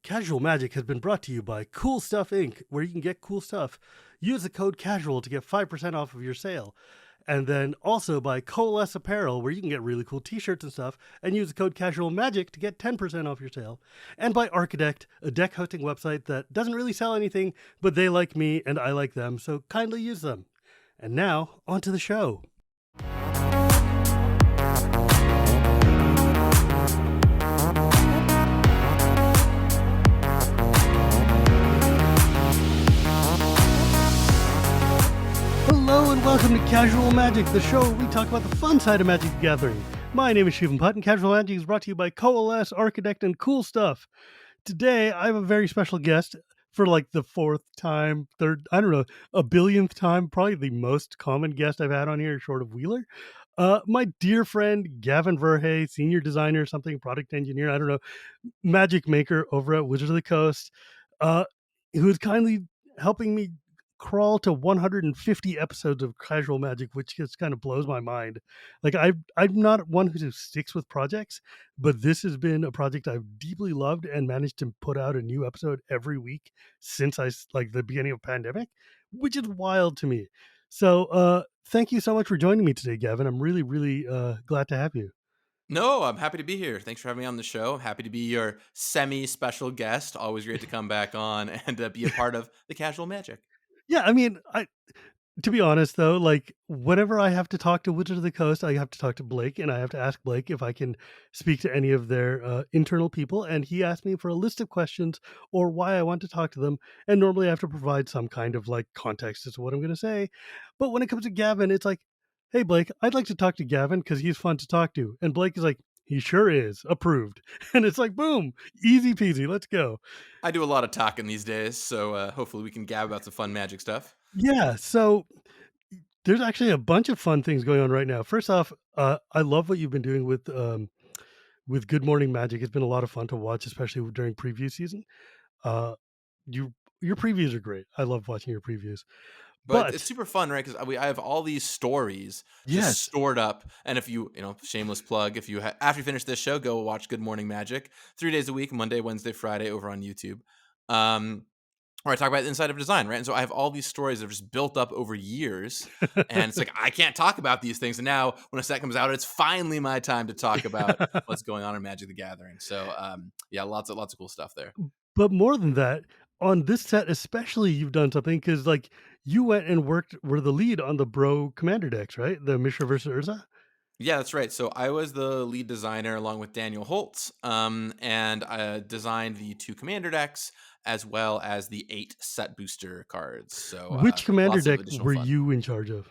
Casual Magic has been brought to you by Cool Stuff Inc., where you can get cool stuff. Use the code CASUAL to get 5% off of your sale. And then also by Coalesce Apparel, where you can get really cool t-shirts and stuff, and use the code CASUALMAGIC to get 10% off your sale. And by Archidect, a deck hosting website that doesn't really sell anything, but they like me and I like them, so kindly use them. And now, on to the show. Hello and welcome to Casual Magic, the show where we talk about the fun side of Magic the Gathering. My name is Shivam Bhatt, and Casual Magic is brought to you by Coalesce, Archidect, and Cool Stuff. Today, I have a very special guest for like the fourth time, third, I don't know, a billionth time, probably the most common guest I've had on here, short of Wheeler. My dear friend, Gavin Verhey, senior designer, something, product engineer, I don't know, magic maker over at Wizards of the Coast, who is kindly helping me crawl to 150 episodes of Casual Magic, which just kind of blows my mind. Like I'm not one who just sticks with projects, but this has been a project I've deeply loved and managed to put out a new episode every week since like the beginning of pandemic, which is wild to me. So thank you so much for joining me today, Gavin. I'm really, really glad to have you. No, I'm happy to be here. Thanks for having me on the show. I'm happy to be your semi-special guest. Always great to come back on and be a part of the Casual Magic. Yeah, I mean, to be honest though, like whenever I have to talk to Wizards of the Coast, I have to talk to Blake and I have to ask Blake if I can speak to any of their internal people. And he asked me for a list of questions or why I want to talk to them. And normally I have to provide some kind of like context as to what I'm going to say. But when it comes to Gavin, it's like, hey, Blake, I'd like to talk to Gavin because he's fun to talk to. And Blake is like, he sure is. Approved. And it's like, boom, easy peasy. Let's go. I do a lot of talking these days, so hopefully we can gab about some fun magic stuff. Yeah. So there's actually a bunch of fun things going on right now. First off, I love what you've been doing with Good Morning Magic. It's been a lot of fun to watch, especially during preview season. Uh, you your previews are great. I love watching your previews. But it's But super fun, right? Because I have all these stories just yes, stored up. And if shameless plug, if you after you finish this show, go watch Good Morning Magic 3 days a week, Monday, Wednesday, Friday, over on YouTube. Where I talk about the inside of design, right? And so I have all these stories that have just built up over years, and it's like I can't talk about these things. And now when a set comes out, it's finally my time to talk about what's going on in Magic the Gathering. So yeah, lots of cool stuff there. but more than that, on this set especially, you've done something because like you went and were the lead on the Bro Commander decks, right? The Mishra versus Urza. Yeah, that's right. So I was the lead designer along with Daniel Holtz, and I designed the 2 commander decks as well as the 8 set booster cards. So Which commander lots of deck additional were fun. you in charge of?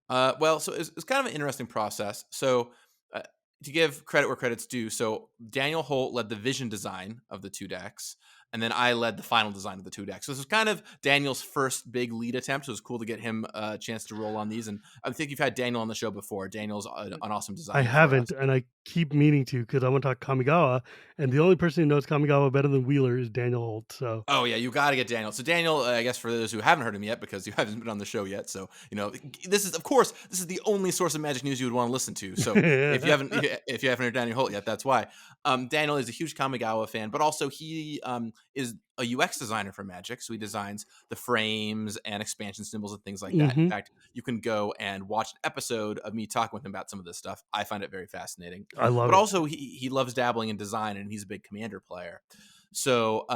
Well, so it's kind of an interesting process. So uh, to give credit where credit's due, so Daniel Holt led the vision design of the 2 decks, and then I led the final design of the 2 decks. So this was kind of Daniel's first big lead attempt. So it was cool to get him a chance to roll on these. And I think you've had Daniel on the show before. Daniel's an awesome I designer for haven't, us. and I keep meaning to because I want to talk Kamigawa, and the only person who knows Kamigawa better than Wheeler is Daniel Holt. So Oh yeah, you got to get Daniel. So Daniel, I guess for those who haven't heard him yet, because you haven't been on the show yet, so this is, of course, this is the only source of Magic news you would want to listen to. So if you haven't heard Daniel Holt yet, that's why. Daniel is a huge Kamigawa fan, but also he is a UX designer for Magic, so he designs the frames and expansion symbols and things like that. In hmm fact, you can go and watch an episode of me talking with him about some of this stuff. I find it very fascinating, I love but it. also he loves dabbling in design, and he's a big Commander player. So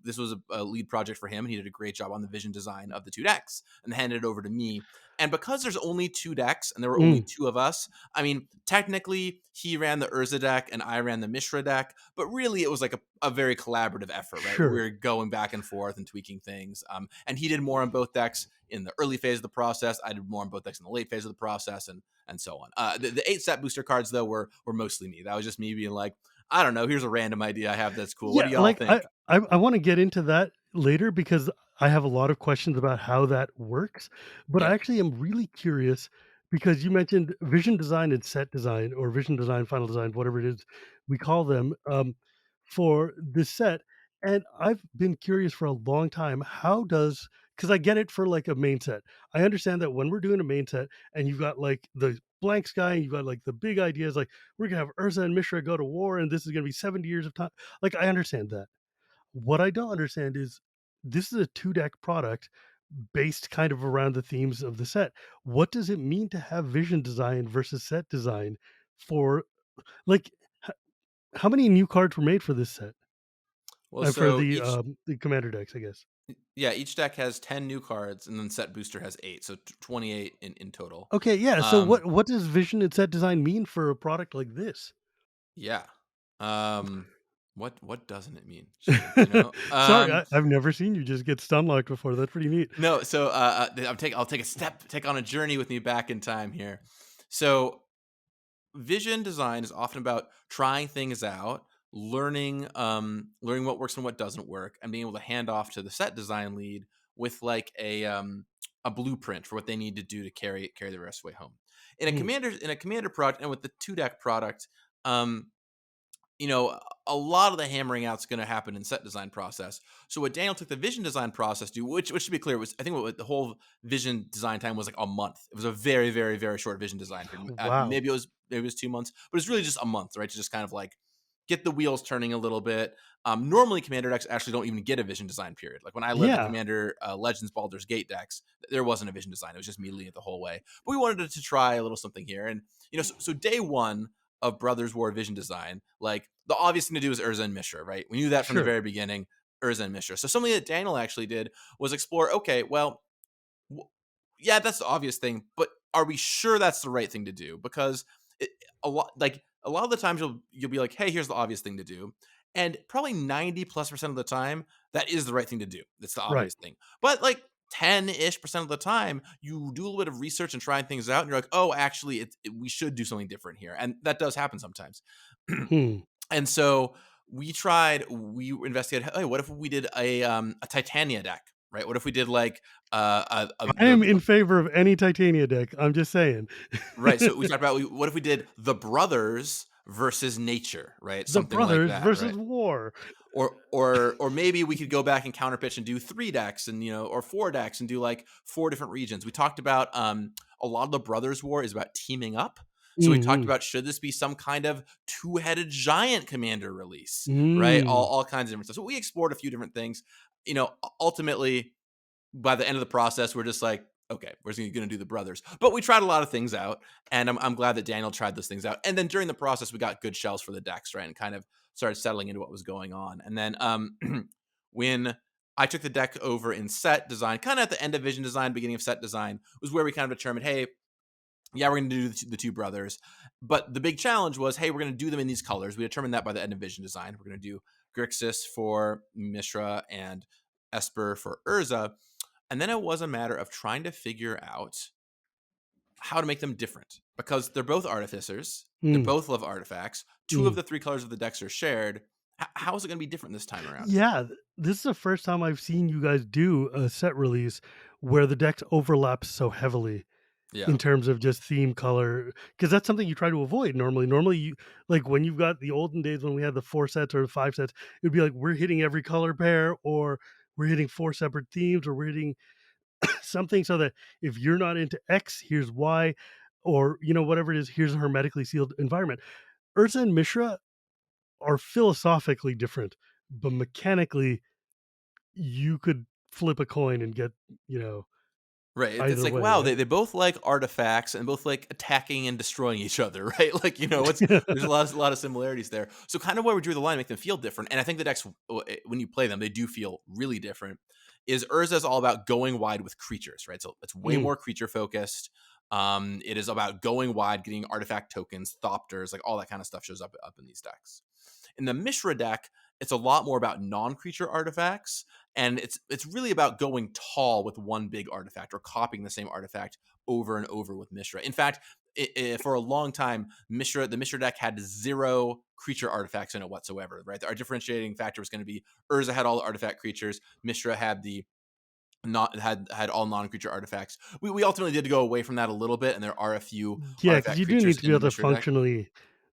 this was a lead project for him, and he did a great job on the vision design of the 2 decks and handed it over to me. And because there's only 2 decks and there were only Mm, two of us, I mean, technically he ran the Urza deck and I ran the Mishra deck, but really it was like a very collaborative effort, right? We sure. were going back and forth and tweaking things. And he did more on both decks in the early phase of the process. I did more on both decks in the late phase of the process, and so on. The 8 set booster cards though were mostly me. That was just me being like, I don't know. Here's a random idea I have that's cool. What do Yeah, y'all like think? I want to get into that later because I have a lot of questions about how that works. But I Yeah. actually am really curious because you mentioned vision design and set design or vision design, final design, whatever it is we call them for this set. And I've been curious for a long time. How does because I get it for like a main set. I understand that when we're doing a main set and you've got like the blank sky and you've got like the big ideas, like we're gonna have Urza and Mishra go to war and this is gonna be 70 years of time. Like I understand that. What I don't understand is this is a two deck product based kind of around the themes of the set. What does it mean to have vision design versus set design for like how many new cards were made for this set? Well, For so the commander decks, I guess. each deck has 10 new cards, and then set booster has 8, so 28 in total. Okay, yeah. So Um, what does vision and set design mean for a product like this? yeah. Um, what doesn't it mean, Shivam? You know? Sorry, I've never seen you just get stun locked before. That's pretty neat. No, so I'll take a step, take on a journey with me back in time here. So vision design is often about trying things out, learning what works and what doesn't work, and being able to hand off to the set design lead with like a blueprint for what they need to do to carry the rest of the way home. Mm, In a commander product, and with the two deck product, um, you know, a lot of the hammering out is going to happen in set design process. So what Daniel took the vision design process to, which to be clear was, I think what the whole vision design time was like a month. It was a very, very, very short vision design period. wow. Maybe it was 2 months, but it's really just a month, right? To just kind of like get the wheels turning a little bit. Normally, Commander decks actually don't even get a vision design period. Like when I led the Yeah, Commander Legends Baldur's Gate decks, there wasn't a vision design. It was just me leading it the whole way. But we wanted to try a little something here, and so day one of Brothers War vision design, like the obvious thing to do is Urza and Mishra, right? We knew that from the sure. very beginning, Urza and Mishra. So something that Daniel actually did was explore, okay, well, yeah, that's the obvious thing, but are we sure that's the right thing to do? Because it, a lot of the times you'll be like, hey, here's the obvious thing to do. And probably 90+% of the time, that is the right thing to do. That's the Right. obvious thing. But like 10-ish% of the time, you do a little bit of research and trying things out, and you're like, oh, actually, we should do something different here. And that does happen sometimes. Hmm. And so we investigated, hey, what if we did a Titania deck, right? What if we did like I am in favor of any Titania deck. I'm just saying. right? So we talked about what if we did the brothers versus nature, right? The Something like brothers that, versus right? war. Or maybe we could go back and counterpitch and do 3 decks and or 4 decks and do like 4 different regions. We talked about a lot of the brothers war is about teaming up. So we talked Hmm. about, should this be some kind of two-headed giant commander release, right? Mm. All kinds of different stuff. So we explored a few different things. Ultimately, by the end of the process, we're just like, okay, we're going to do the brothers. But we tried a lot of things out, and I'm glad that Daniel tried those things out. And then during the process, we got good shells for the decks, right, and kind of started settling into what was going on. And then when I took the deck over in set design, kind of at the end of vision design, beginning of set design, was where we kind of determined, hey, yeah, we're going to do the two brothers. But the big challenge was, hey, we're going to do them in these colors. We determined that by the end of vision design. We're going to do Grixis for Mishra and Esper for Urza. And then it was a matter of trying to figure out how to make them different, because they're both artificers. They Mm. both love artifacts. Two of Mm. the 3 colors of the decks are shared. How is it going to be different this time around? Yeah, this is the first time I've seen you guys do a set release where the decks overlap so heavily Yeah. in terms of just theme color, because that's something you try to avoid normally. Normally, you like when you've got the olden days when we had the 4 sets or the 5 sets, it'd be like we're hitting every color pair, or we're hitting 4 separate themes, or we're hitting something so that if you're not into X, here's Y, or whatever it is, here's a hermetically sealed environment. Urza and Mishra are philosophically different, but mechanically you could flip a coin and get, you know, Right. It's either like, way, wow, right? they both like artifacts and both like attacking and destroying each other, right? Like, it's there's a lot of similarities there. So kind of where we drew the line, make them feel different. And I think the decks, when you play them, they do feel really different. Is Urza is all about going wide with creatures, right? So it's way Mm, more creature focused. It is about going wide, getting artifact tokens, thopters, like all that kind of stuff shows up in these decks. In the Mishra deck, it's a lot more about non-creature artifacts, and it's really about going tall with one big artifact or copying the same artifact over and over with Mishra. In fact, for a long time, the Mishra deck had 0 creature artifacts in it whatsoever. Right, our differentiating factor was going to be Urza had all the artifact creatures, Mishra had the not had all non-creature artifacts. We ultimately did go away from that a little bit, and there are a few yeah, because artifact you do need creatures to be in the able to Mishra deck. functionally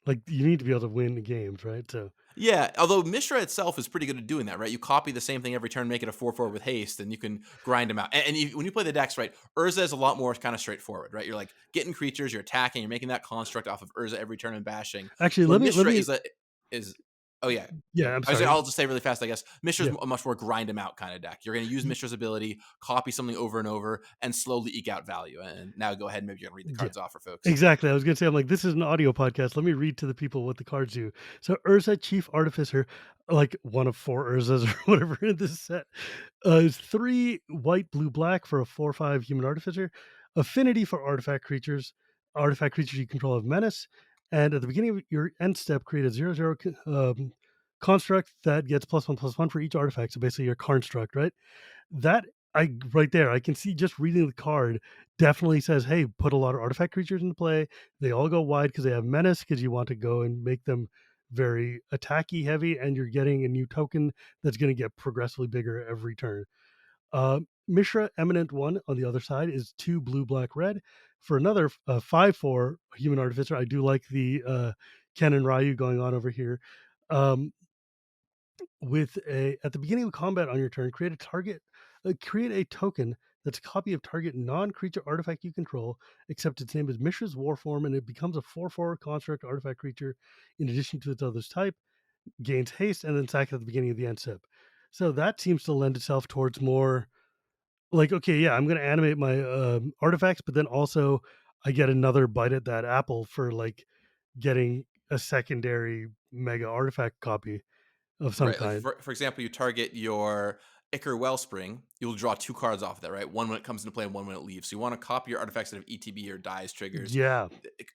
Like, you need to be able to win the games, right? So Yeah, although Mishra itself is pretty good at doing that, right? You copy the same thing every turn, make it a 4/4 with haste, and you can grind them out. And when you play the decks, right, Urza is a lot more kind of straightforward, right? You're like getting creatures, you're attacking, you're making that construct off of Urza every turn and bashing. actually, Where let Mishra me is oh yeah. yeah, I'm I'll sorry. just say really fast, I guess. Mishra's Yeah. a much more grind them out kind of deck. You're going to use Y Mishra's ability, copy something over and over, and slowly eke out value. And now go ahead, maybe you can read the yeah. cards off for folks. Exactly. I was gonna say, I'm like, this is an audio podcast. Let me read to the people what the cards do. So Urza, Chief Artificer, like one of four Urzas or whatever in this set, is 3 white, blue, black for a 4/5 human artificer. Affinity for artifact creatures. Artifact creatures you control have menace. And at the beginning of your end step, create a 0/0 construct that gets +1/+1 for each artifact. So basically your construct, right? That I right there, I can see just reading the card definitely says, "Hey, put a lot of artifact creatures into play." They all go wide because they have menace because you want to go and make them very attacky heavy, and you're getting a new token that's going to get progressively bigger every turn. Mishra Eminent One on the other side is 2 blue, black, red for another 5/4 human artificer. I do like the Ken and Ryu going on over here. Um, with a at the beginning of combat on your turn, create a token that's a copy of target non-creature artifact you control, except its name is Mishra's War Form, and it becomes a 4/4 construct artifact creature in addition to its other's type, gains haste, and then sack at the beginning of the end step. So that seems to lend itself towards more like, okay, yeah, I'm gonna animate my artifacts, but then also I get another bite at that apple for like getting a secondary mega artifact copy of some Right. Like kind. for example, you target your Ichor Wellspring, you'll draw 2 cards off of that, right? One when it comes into play and one when it leaves. So you want to copy your artifacts that have ETB or dies triggers. Yeah.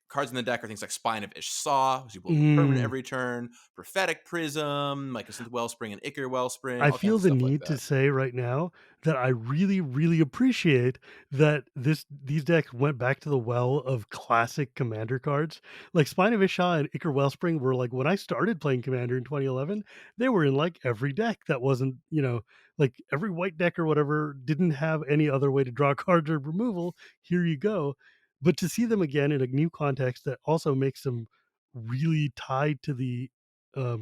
Cards in the deck are things like Spine of Ish Saw, so you blow up a permanent Mm. every turn, Prophetic Prism, Mycosynth Wellspring and Ichor Wellspring, I all kinds feel of the stuff like need to that. say right now that I really, really appreciate that these decks went back to the well of classic Commander cards. Like Spine of Isha and Ichor Wellspring were like when I started playing Commander in 2011, they were in like every deck that wasn't, like every white deck or whatever didn't have any other way to draw cards or removal. Here you go. But to see them again in a new context that also makes them really tied to the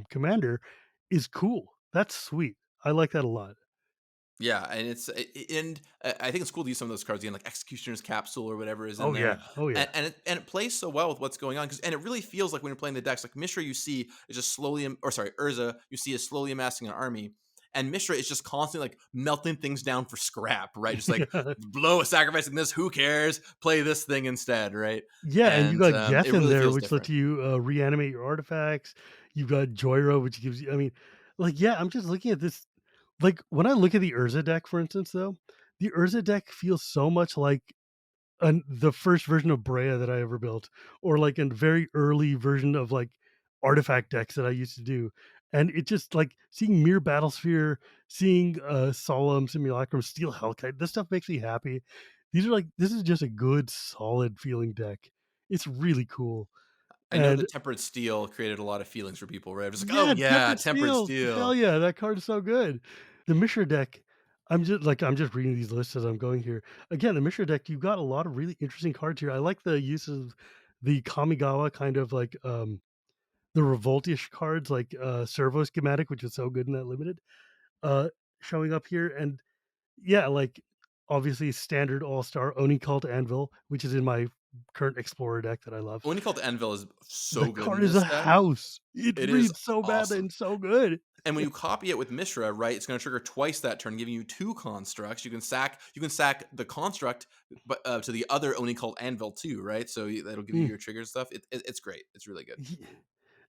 Commander is cool. That's sweet. I like that a lot. Yeah, and I think it's cool to use some of those cards again, like Executioner's Capsule or whatever is in Oh, yeah. there, Oh, yeah. and it plays so well with what's going on and it really feels like when you're playing the decks, like Mishra, you see is just slowly, or sorry, Urza, you see is slowly amassing an army, and Mishra is just constantly like melting things down for scrap, right? Just like Yeah. blow sacrificing this, who cares? Play this thing instead, right? Yeah, and you And got it Gethin really there, feels which lets different. you, reanimate your artifacts. You've got Joyro, which gives you I mean, like, yeah, I'm just looking at this like, when I look at the Urza deck, for instance, though, the Urza deck feels so much like the first version of Brea that I ever built, or like a very early version of like artifact decks that I used to do. And it just like seeing Mere Battlesphere, seeing Solemn Simulacrum, Steel Hellkite, this stuff makes me happy. These are like this is just a good, solid feeling deck. It's really cool. I know And that Tempered Steel created a lot of feelings for people, right? Just like, oh yeah, yeah, Tempered Tempered Steel. Hell Steel. yeah, that card is so good. The Mishra deck, I'm just reading these lists as I'm going here. Again, the Mishra deck, you've got a lot of really interesting cards here. I like the use of the Kamigawa kind of like the revoltish cards like Servo Schematic, which was so good in that limited, uh showing up here. And yeah, like obviously standard all-star Oni Cult Anvil, which is in my current Explorer deck that I love. When you call it Anvil is The so good in card is a this deck. house. It It is reads so bad awesome. and so good. And when you copy it with Mishra, right, it's going to trigger twice that turn, giving you 2 constructs. You can sack the construct, but to the other Oni called Anvil too, right? So that'll give you Mm. your trigger stuff. It's great. It's really good. Ye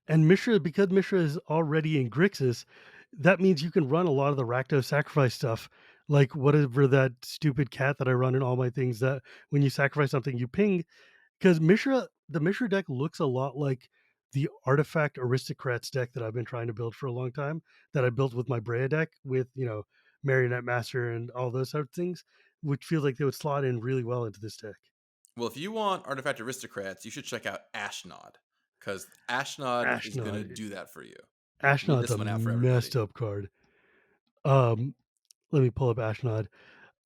And Mishra, because Mishra is already in Grixis, that means you can run a lot of the Rakdos sacrifice stuff, like whatever that stupid cat that I run in all my things that when you sacrifice something, you ping. Because the Mishra deck looks a lot like the Artifact Aristocrats deck that I've been trying to build for a long time, that I built with my Brea deck with, Marionette Master and all those sort of things, which feels like they would slot in really well into this deck. Well, if you want Artifact Aristocrats, you should check out Ashnod because Ashnod is going to Ashnod. do that for you. Read Ashnod's this a one out for everybody. messed up card. Um, Let me pull up Ashnod.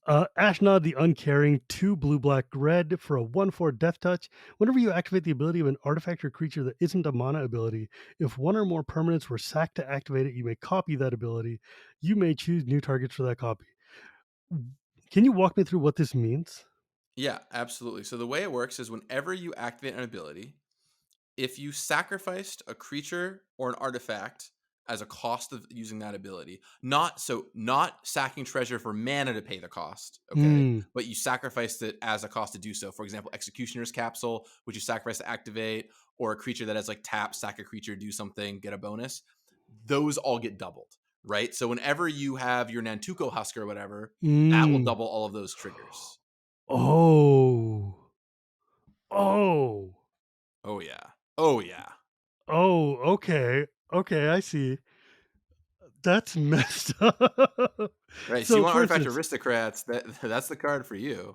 Ashnod the Uncaring, 2 blue, black, red for a 1/4 death touch. Whenever you activate the ability of an artifact or creature that isn't a mana ability, if one or more permanents were sacked to activate it, you may copy that ability. You may choose new targets for that copy. Can you walk me through what this means? Yeah, absolutely. So the way it works is whenever you activate an ability, if you sacrificed a creature or an artifact as a cost of using that ability, not sacking treasure for mana to pay the cost, okay? Hmm. But you sacrificed it as a cost to do so. For example, Executioner's Capsule, which you sacrifice to activate, or a creature that has like tap, sack a creature, do something, get a bonus. Those all get doubled, right? So whenever you have your Nantuko Husk or whatever, that will Mm. double all of those triggers. Oh. Oh. Oh yeah. Oh yeah. Oh, okay. Okay, I see. That's messed up. Right. So you So, want for artifact instance, aristocrats, that's the card for you.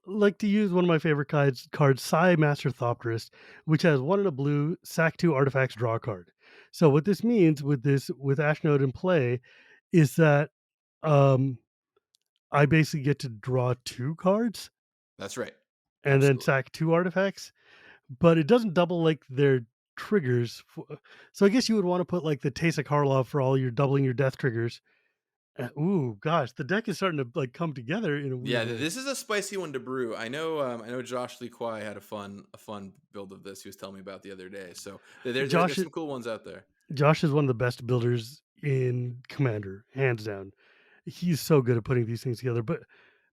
like to use one of my favorite cards, Psy Master Thopterist, which has 1 in a blue, sack 2 artifacts, draw a card. So what this means with Ashnode in play is that um I basically get to draw 2 cards That's right. and then Absolutely. sack 2 artifacts, but it doesn't double like their triggers. So I guess you would want to put like the Teysa Karlov for all your doubling your death triggers. Ooh, gosh, the deck is starting to like come together in a weird Yeah, way. this is a spicy one to brew. I know Josh Lee Kwai had a fun build of this he was telling me about the other day. So Josh there's some cool ones out there. Josh is one of the best builders in Commander, hands down. He's so good at putting these things together. But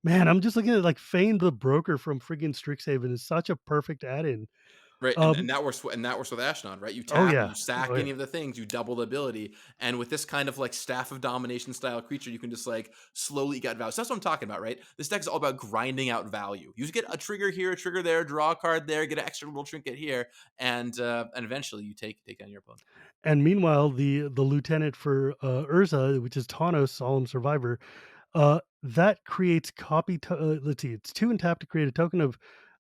man, I'm just looking at like Fane the Broker from friggin' Strixhaven is such a perfect add-in. Right, and Um, that works with Ashnod, right? You oh tap, yeah, you oh sack yeah, any of the things, you double the ability, and with this kind of like Staff of Domination style creature, you can just like slowly get value. So that's what I'm talking about, right? This deck is all about grinding out value. You just get a trigger here, a trigger there, draw a card there, get an extra little trinket here, and eventually you take down your opponent. and meanwhile, the lieutenant for Urza, which is Tawnos, Solemn Survivor, that creates let's see, it's 2 and tap to create a token of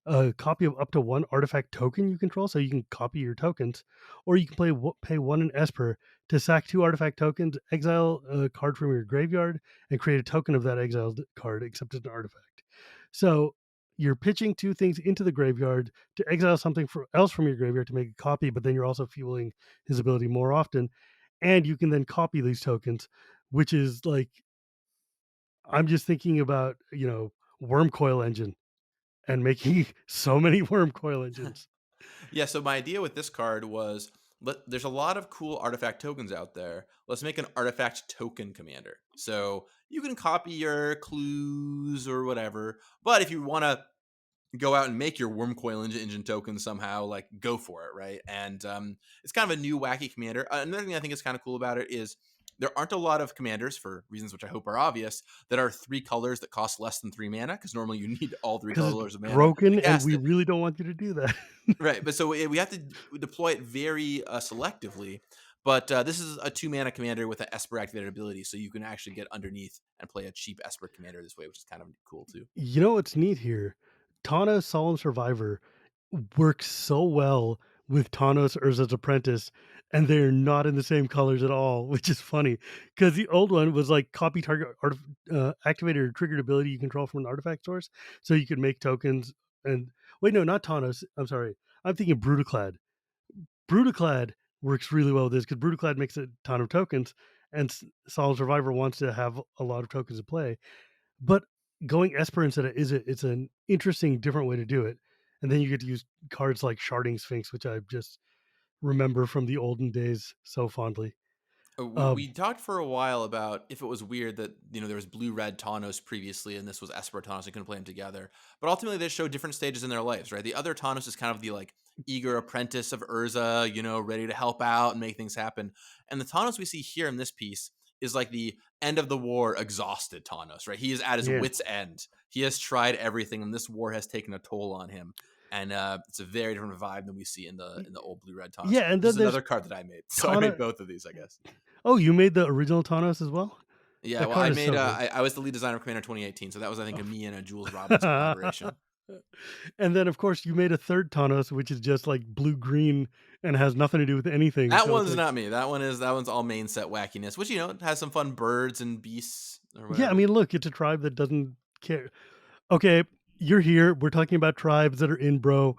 a copy of up to 1 artifact token you control, so you can copy your tokens, or you can pay 1 in Esper to sack 2 artifact tokens, exile a card from your graveyard, and create a token of that exiled card, except it's an artifact. So you're pitching 2 things into the graveyard to exile something else from your graveyard to make a copy, but then you're also fueling his ability more often, and you can then copy these tokens, which is like I'm just thinking about, worm coil engine and making so many worm coil engines. Yeah, so my idea with this card was there's a lot of cool artifact tokens out there. Let's make an artifact token commander. So you can copy your clues or whatever, but if you want to go out and make your worm coil engine token somehow, like go for it, right? And it's kind of a new wacky commander. Another thing I think is kind of cool about it is there aren't a lot of commanders, for reasons which I hope are obvious, that are 3 colors that cost less than 3 mana, because normally you need all three Because it's colors of mana broken to and cast we it. really don't want you to do that. Right, but so we have to deploy it very selectively. But this is a 2 mana commander with an Esper activated ability, so you can actually get underneath and play a cheap Esper commander this way, which is kind of cool too. You know what's neat here? Tana Solemn Survivor works so well with Thanos Urza's Apprentice, and they're not in the same colors at all, which is funny because the old one was like copy target activated or triggered ability you control from an artifact source, so you could make tokens. And wait, no, not Thanos. I'm sorry, I'm thinking Brutaclad. Brutaclad works really well with this because Brutaclad makes a ton of tokens, and Solemn Survivor wants to have a lot of tokens to play. But going Esper instead of it's an interesting, different way to do it. And then you get to use cards like Sharding Sphinx, which I just remember from the olden days so fondly. Um, We talked for a while about if it was weird that there was blue red Taunos previously and this was Esper Taunos and couldn't play them together. But ultimately they show different stages in their lives, right? The other Taunos is kind of the like eager apprentice of Urza, ready to help out and make things happen. And the Taunos we see here in this piece is like the end of the war exhausted Taunos, right? He is at his yeah, wits end. He has tried everything and this war has taken a toll on him. And it's a very different vibe than we see in the old blue red Taunos, yeah, and which then is there's another card that I made. So I made Tana. both of these, I guess. Oh, you made the original Thanos as well. Yeah, That well, card I is made so good. I was the lead designer of Commander 2018, so that was I think a me and a Jules Robbins And collaboration. then, of course, you made a third Thanos, which is just like blue green and has nothing to do with anything. That So it's one's like, not me. That one's all main set wackiness, which has some fun birds and beasts or yeah, I whatever. mean, look, it's a tribe that doesn't care. Okay, you're here. We're talking about tribes that are in, bro.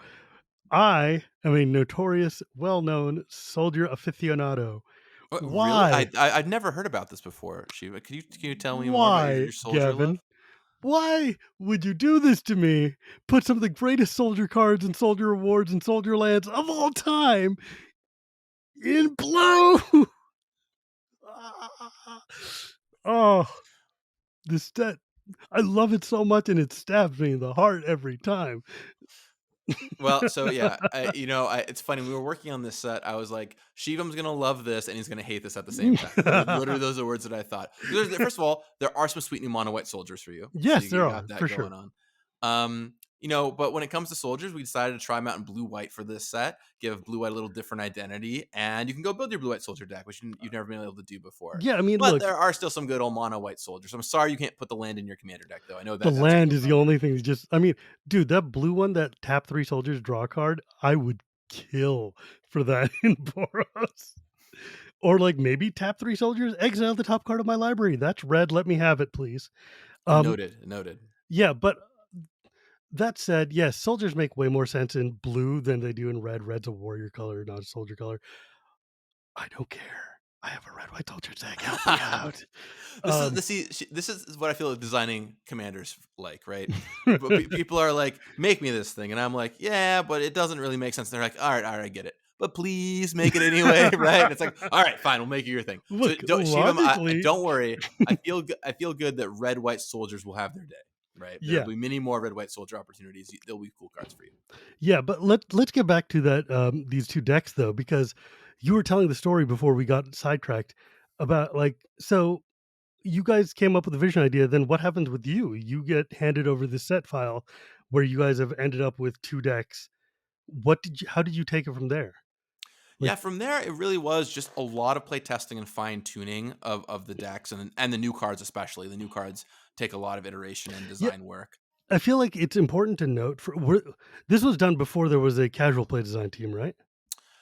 I am a notorious, well-known soldier aficionado. Really? Why? I've never heard about this before, Shiva. Can you tell me more about Why, your soldier Gavin? love? Why would you do this to me? Put some of the greatest soldier cards and soldier awards and soldier lands of all time in blue. Oh, this that I love it so much, and it stabs me in the heart every time. Well, so yeah, it's funny. We were working on this set. I was like, Shivam's gonna love this, and he's gonna hate this at the same time. Literally, those are words that I thought. First of all, there are some sweet new mono white soldiers for you, so Yes, there you are got that for going sure. on. But when it comes to soldiers, we decided to try them out in blue white for this set, give blue white a little different identity, and you can go build your blue white soldier deck, which you've never been able to do before. Yeah, I mean, But look, there are still some good old mono white soldiers. I'm sorry you can't put the land in your commander deck, though. I know the that that's a land real is the bummer. only thing. That's just, I mean, dude, that blue one, that tap 3 soldiers draw card, I would kill for that in Boros. Or like maybe tap 3 soldiers, exile the top card of my library. That's red. Let me have it, please. Um, Noted, noted. yeah, but that said, yes, soldiers make way more sense in blue than they do in red. Red's a warrior color, not a soldier color. I don't care. I have a red white soldier deck. Help me out. Um, This is what I feel like designing commanders like, right? But people are like, "Make me this thing," and I'm like, "Yeah, but it doesn't really make sense." And they're like, all right, I get it, but please make it anyway, right?" And it's like, "All right, fine, we'll make it your thing." So look, Shivam, logically, don't worry. I feel good that red white soldiers will have their day, right? There will yeah. be many more red white soldier opportunities. There'll be cool cards for you. Yeah, but let's get back to that these two decks though, because you were telling the story before we got sidetracked about like so you guys came up with the vision idea. Then what happens with you? You get handed over the set file where you guys have ended up with two decks. What did you? How did you take it from there? Like, Yeah, from there it really was just a lot of play testing and fine tuning of the decks and the new cards especially. The new cards take a lot of iteration and yeah, design work. I feel like it's important to note this was done before there was a casual play design team, right?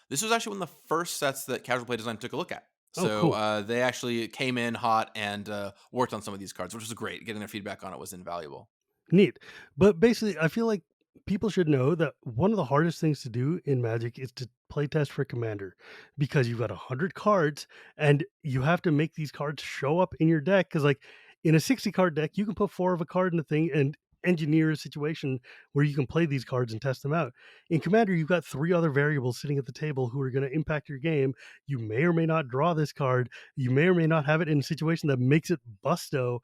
This was actually one of the first sets that Casual Play Design took a look at. Oh, So cool. they actually came in hot and worked on some of these cards, which was great. Getting their feedback on it was invaluable. Neat. But basically, I feel like people should know that one of the hardest things to do in Magic is to play test for Commander because you've got 100 cards and you have to make these cards show up in your deck. Because, like, in a 60 card deck, you can put four of a card in the thing and engineer a situation where you can play these cards and test them out. In Commander, you've got three other variables sitting at the table who are going to impact your game. You may or may not draw this card. You may or may not have it in a situation that makes it busto,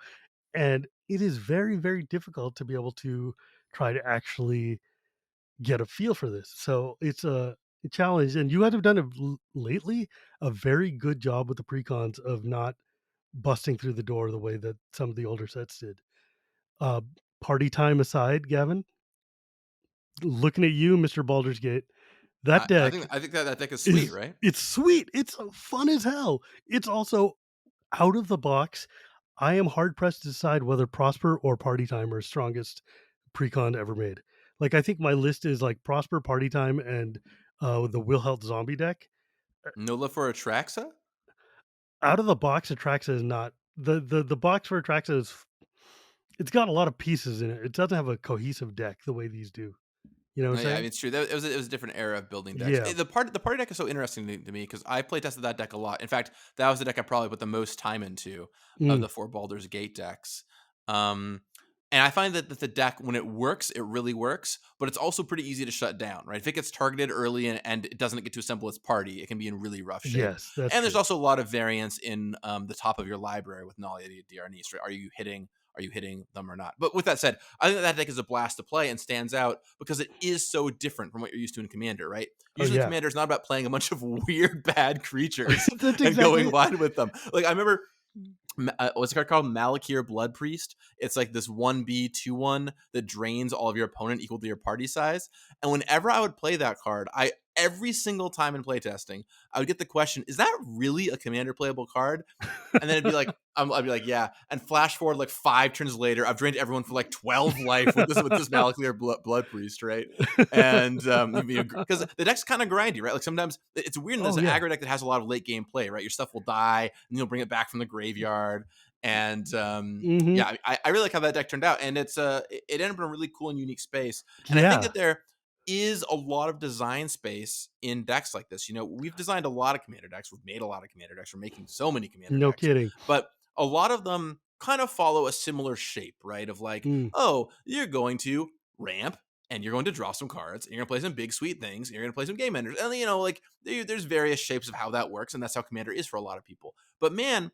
and it is very, very difficult to be able to try to actually get a feel for this. So it's a challenge, and you guys have done it lately a very good job with the precons of not busting through the door the way that some of the older sets did. Uh, Party time aside, Gavin, looking at you, Mr. Baldur's Gate, that deck I think that deck is sweet, is right? it's sweet. It's fun as hell. It's also out of the box. I am hard pressed to decide whether Prosper or Party Time are strongest precon ever made. Like I think my list is like Prosper, Party Time, and the Will Health Zombie deck. No love for Atraxa? Out of the box, Atraxa is not the box for Atraxa is it's got a lot of pieces in it. It doesn't have a cohesive deck the way these do. You know what I'm Yeah, I saying? mean, it's true. It was a different era of building decks. Yeah. The party deck is so interesting to me because I play tested that deck a lot. In fact, that was the deck I probably put the most time into of Mm, the four Baldur's Gate decks. Um, and I find that the deck, when it works, it really works, but it's also pretty easy to shut down, right? If it gets targeted early and it doesn't get to assemble its party, it can be in really rough shape. yes, that's And there's true. also a lot of variance in the top of your library with Nalia Diarnis, right? Are you hitting them or not? But with that said, I think that deck is a blast to play and stands out because it is so different from what you're used to in Commander, right? Oh Usually, yeah, Commander is not about playing a bunch of weird, bad creatures that's and going exactly. wide with them. Like I remember what's a card called Malakir Blood Priest. It's like this 1B 2/1 that drains all of your opponent equal to your party size. And whenever I would play that card, every single time in playtesting, I would get the question, "Is that really a commander playable card?" And then it'd be like, I'd be like, "Yeah." And flash forward like 5 turns later, I've drained everyone for like 12 life with this Malakir blood priest, right? And because the deck's kind of grindy, right? Like sometimes it's weird. There's Oh an yeah. aggro deck that has a lot of late game play, right? Your stuff will die, and you'll bring it back from the graveyard. And Hmm. yeah, I really like how that deck turned out, and it ended up in a really cool and unique space. And I think Yeah. that there is a lot of design space in decks like this. We've designed a lot of commander decks. We've made a lot of commander decks. We're making so many commander No decks, kidding. but a lot of them kind of follow a similar shape, right? Of like, Mm. oh, you're going to ramp and you're going to draw some cards and you're going to play some big sweet things and you're going to play some game enders. And like there's various shapes of how that works, and that's how commander is for a lot of people. But man,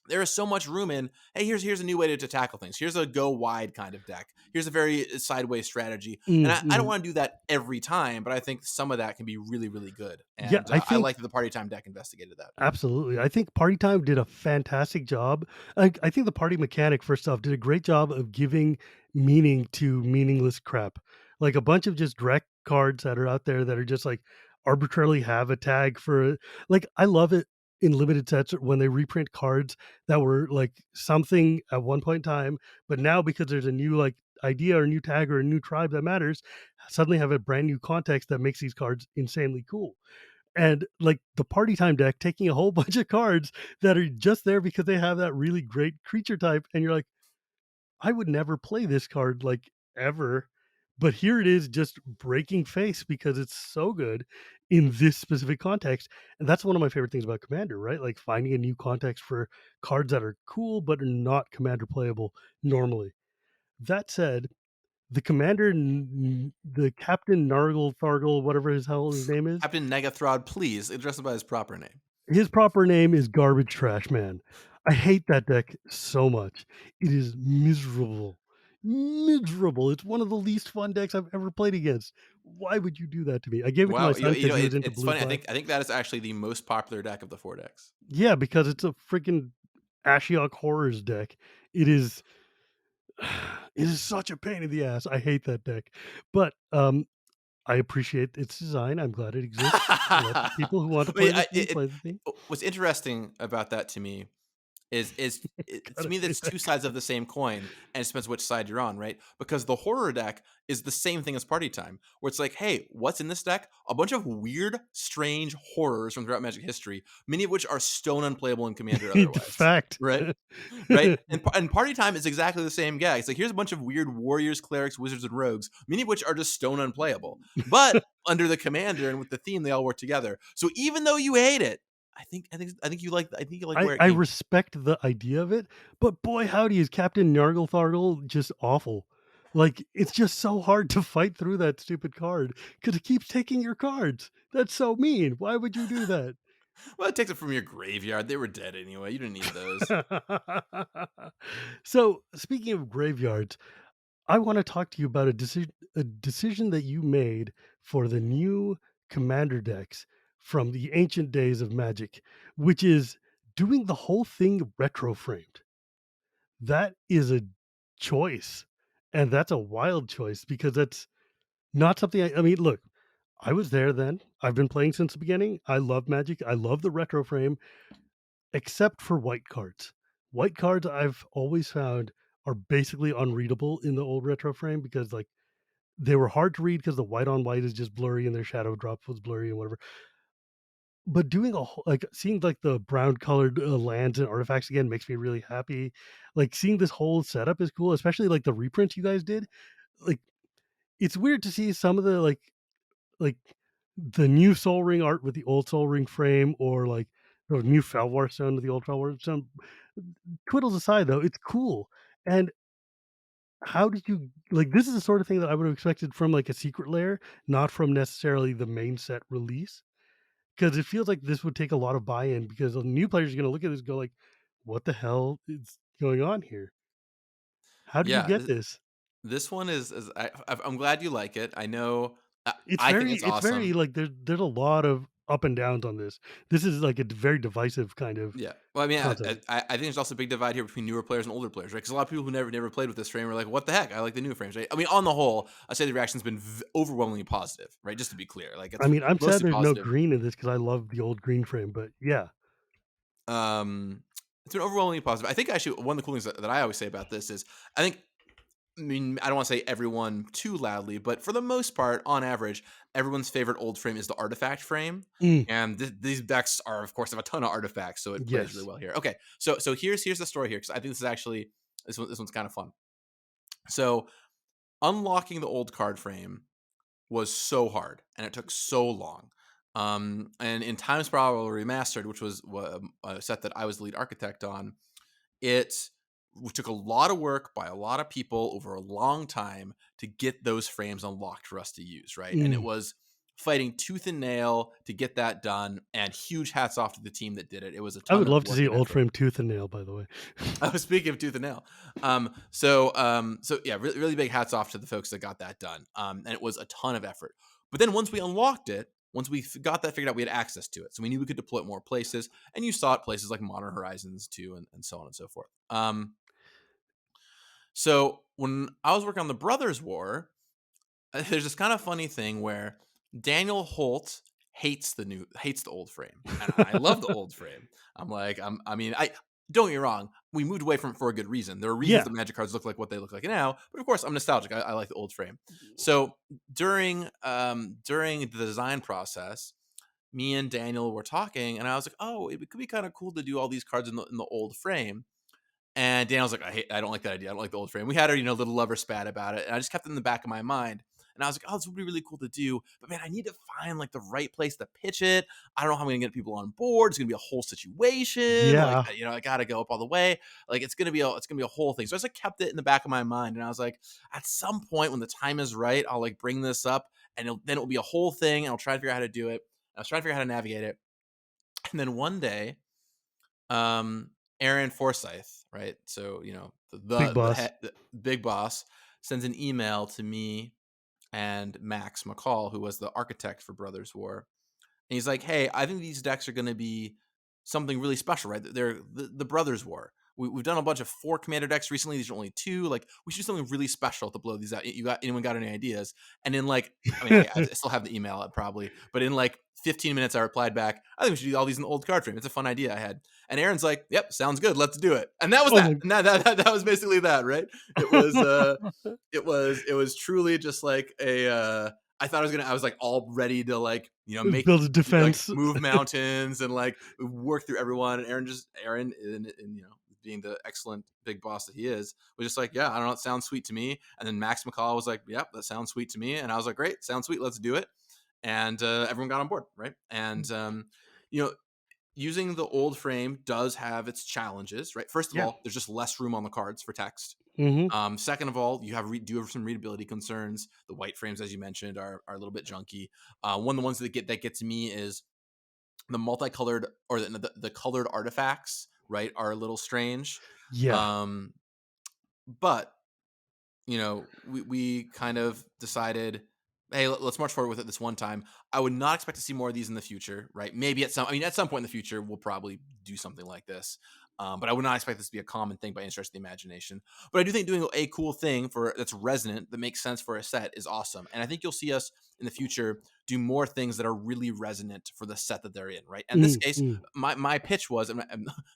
there is so much room in, hey, here's a new way to tackle things. Here's a go wide kind of deck. Here's a very sideways strategy. And I don't Mm-hmm. want to do that every time, but I think some of that can be really, really good. Yeah, And I I think like that the party time deck investigated that. absolutely. I think Party Time did a fantastic job. I think the party mechanic, first off, did a great job of giving meaning to meaningless crap. Like a bunch of just direct cards that are out there that are just like arbitrarily have a tag for like I love it in limited sets when they reprint cards that were like something at one point in time, but now because there's a new like idea or a new tag or a new tribe that matters, suddenly have a brand new context that makes these cards insanely cool. And like the party time deck taking a whole bunch of cards that are just there because they have that really great creature type and you're like, I would never play this card like ever, but here it is just breaking face because it's so good in this specific context. And that's one of my favorite things about Commander, right? Like finding a new context for cards that are cool but are not Commander playable normally. That said, the Captain Nargle Thargle, whatever his hell his name is, Captain Negathrod, please address it by his proper name. his proper name is Garbage Trash Man. I hate that deck so much. It is miserable. Miserable. It's one of the least fun decks I've ever played against. Why would you do that to me? I gave it to my Wow, son because he was into it's blue funny. black. I think that is actually the most popular deck of the four decks. Yeah, because it's a freaking Ashiok Horrors deck. It is it is such a pain in the ass. I hate that deck. But I appreciate its design. I'm glad it exists. Let the people who want to I play mean, with me play with me. what's interesting about that to me to Gotta me say that's two that. sides of the same coin, and it depends which side you're on, right? Because the horror deck is the same thing as party time, where it's like, hey, what's in this deck? A bunch of weird, strange horrors from throughout Magic history, many of which are stone unplayable in Commander In otherwise, fact. right? Right? And party time is exactly the same gag. It's like here's a bunch of weird warriors, clerics, wizards, and rogues, many of which are just stone unplayable. But under the commander and with the theme, they all work together. So even though you hate it, I think you like where it I came from. respect the idea of it, but boy howdy is Captain Nargle just awful. Like, it's just so hard to fight through that stupid card because it keeps taking your cards. That's so mean. Why would you do that? Well, it takes it from your graveyard. They were dead anyway. You didn't need those. So, speaking of graveyards, I wanna talk to you about a decision that you made for the new commander decks from the ancient days of Magic, which is doing the whole thing retro framed. That is a choice, and that's a wild choice because that's not something I mean, look, I was there then. I've been playing since the beginning. I love Magic. I love the retro frame, except for white cards. White cards I've always found are basically unreadable in the old retro frame because, like, they were hard to read because the white on white is just blurry and their shadow drop was blurry and whatever. But doing a whole like, seeing, like, the brown colored, lands and artifacts again makes me really happy. Like, seeing this whole setup is cool, especially, like, the reprints you guys did. Like, it's weird to see some of the, like, the new Soul Ring art with the old Soul Ring frame or, like, the new Felwar Stone with the old Felwar Stone. Twiddles aside, though, it's cool. And how did you like, this is the sort of thing that I would have expected from, like, a Secret Lair, not from necessarily the main set release. 'Cause it feels like this would take a lot of buy-in because the new players are gonna look at this and go like, "What the hell is going on here? How did you Yeah, get this?" this one I'm glad you like it. I know. It's I think very it's it's very awesome. like there's a lot of up and downs on this. This is like a very divisive kind of Yeah. Well, I mean, concept. I think there's also a big divide here between newer players and older players, right? Because a lot of people who never played with this frame are like, "What the heck? I like the new frames." Right? I mean, on the whole, I'd say the reaction's been overwhelmingly positive, right? Just to be clear, like I it's mean, I'm sad mostly there's no positive. green in this because I love the old green frame, but yeah. It's been overwhelmingly positive. I think actually one of the cool things that I always say about this is I think I mean, I don't want to say everyone too loudly, but for the most part, on average, everyone's favorite old frame is the artifact frame. Mm, And these decks are, of course, have a ton of artifacts, so it plays really yes. well here. Okay, so here's the story here because I think this is actually this one's kind of fun. So unlocking the old card frame was so hard, and it took so long. And in Time Spiral Remastered, which was a set that I was the lead architect on, it took a lot of work by a lot of people over a long time to get those frames unlocked for us to use, right? And it Mm. was fighting tooth and nail to get that done. And huge hats off to the team that did it. It was a I ton would of love to work see and old effort. frame tooth and nail, by the way. I was speaking of tooth and nail. So yeah, really big hats off to the folks that got that done. And it was a ton of effort. But then once we unlocked it, once we got that figured out, we had access to it. So we knew we could deploy it more places. And you saw it places like Modern Horizons 2 and so on and so forth. So when I was working on the Brothers War, there's this kind of funny thing where Daniel Holt hates the old frame, and I love the old frame. I mean, I don't get me wrong. We moved away from it for a good reason. There are reasons Yeah. that Magic cards look like what they look like now, but of course, I'm nostalgic. I like the old frame. So during the design process, me and Daniel were talking, and I was like, "Oh, it could be kind of cool to do all these cards in the old frame." And Daniel's like, I don't like that idea. I don't like the old frame. We had our, little lover spat about it. And I just kept it in the back of my mind. And I was like, oh, this would be really cool to do. But man, I need to find like the right place to pitch it. I don't know how I'm going to get people on board. It's going to be a whole situation. Like, Yeah. I got to go up all the way. Like it's going to be a whole thing. So I just like, kept it in the back of my mind. And I was like, at some point when the time is right, I'll like bring this up and then it'll be a whole thing. And I'll try to figure out how to do it. I was trying to figure out how to navigate it. And then one day, Aaron Forsyth, right? So Big boss. the big boss sends an email to me and Max McCall, who was the architect for Brothers War, and he's like, "Hey, I think these decks are going to be something really special, right? They're the Brothers War. We've done a bunch of 4 commander decks recently. These are only 2. Like, we should do something really special to blow these out. Anyone got any ideas?" And in like, I mean, hey, I still have the email probably, but in like 15 minutes, I replied back, "I think we should do all these in the old card frame. It's a fun idea I had." And Aaron's like, "Yep, sounds good. Let's do it." And that was Oh that. my. And that was basically that, right? It was it was truly just like a I was like all ready to like, Build a like defense. move mountains and like work through everyone. And Aaron and being the excellent big boss that he is, was just like, yeah, I don't know, it sounds sweet to me. And then Max McCall was like, yep, that sounds sweet to me. And I was like, great, sounds sweet, let's do it. And everyone got on board, right? And you know, using the old frame does have its challenges, right? First of Yeah. all, there's just less room on the cards for text. Hmm. Second of all, you do have some readability concerns. The white frames, as you mentioned, are a little bit junky. One of the ones that gets me is the multicolored or the colored artifacts, right, are a little strange. Yeah. Um, but we kind of decided, hey, let's march forward with it this one time. I would not expect to see more of these in the future, right? Maybe at some point in the future, we'll probably do something like this. But I would not expect this to be a common thing by any stretch of the imagination. But I do think doing a cool thing that's resonant, that makes sense for a set, is awesome. And I think you'll see us in the future do more things that are really resonant for the set that they're in, right? And in this Mm, case, mm. my pitch was, and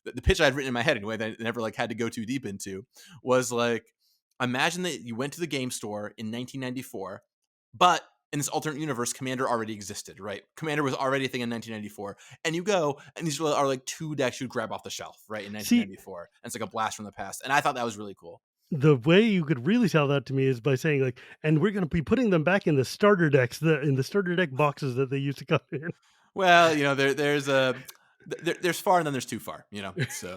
the pitch I had written in my head anyway, that I never like had to go too deep into, was like, imagine that you went to the game store in 1994, but in this alternate universe, Commander already existed, right? Commander was already a thing in 1994. And you go, and these are like 2 decks you'd grab off the shelf, right? In See, 1994. And it's like a blast from the past. And I thought that was really cool. the way you could really tell that to me is by saying like, and we're going to be putting them back in the starter decks, in the starter deck boxes that they used to come in. Well, there's far and then there's too far, so.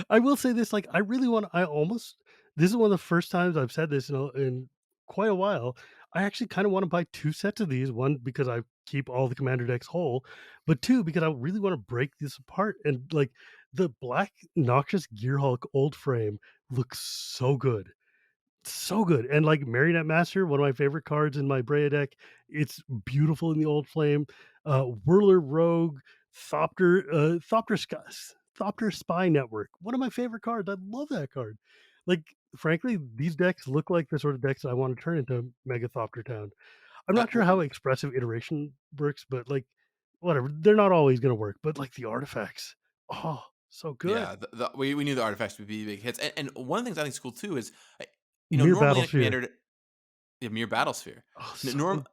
I will say this, like, I really want. I almost. This is one of the first times I've said this in quite a while. I actually kind of want to buy 2 sets of these. One because I keep all the commander decks whole, but 2 because I really want to break this apart. And like the black noxious Gearhulk old frame looks so good. So good. And like Marionette Master, one of my favorite cards in my Brea deck. It's beautiful in the old flame. Whirler Rogue, Thopter Spy Network. One of my favorite cards. I love that card. Like, frankly, these decks look like the sort of decks I want to turn into Mega Thopter Town. I'm not sure how W expressive iteration works, but like, whatever. They're not always going to work, but like the artifacts, oh, so good. Yeah, we knew the artifacts would be big hits, and one of the things I think is cool too is, Mere normally in a Battlesphere. commander, yeah, Mere Battlesphere. Oh, N- so Norm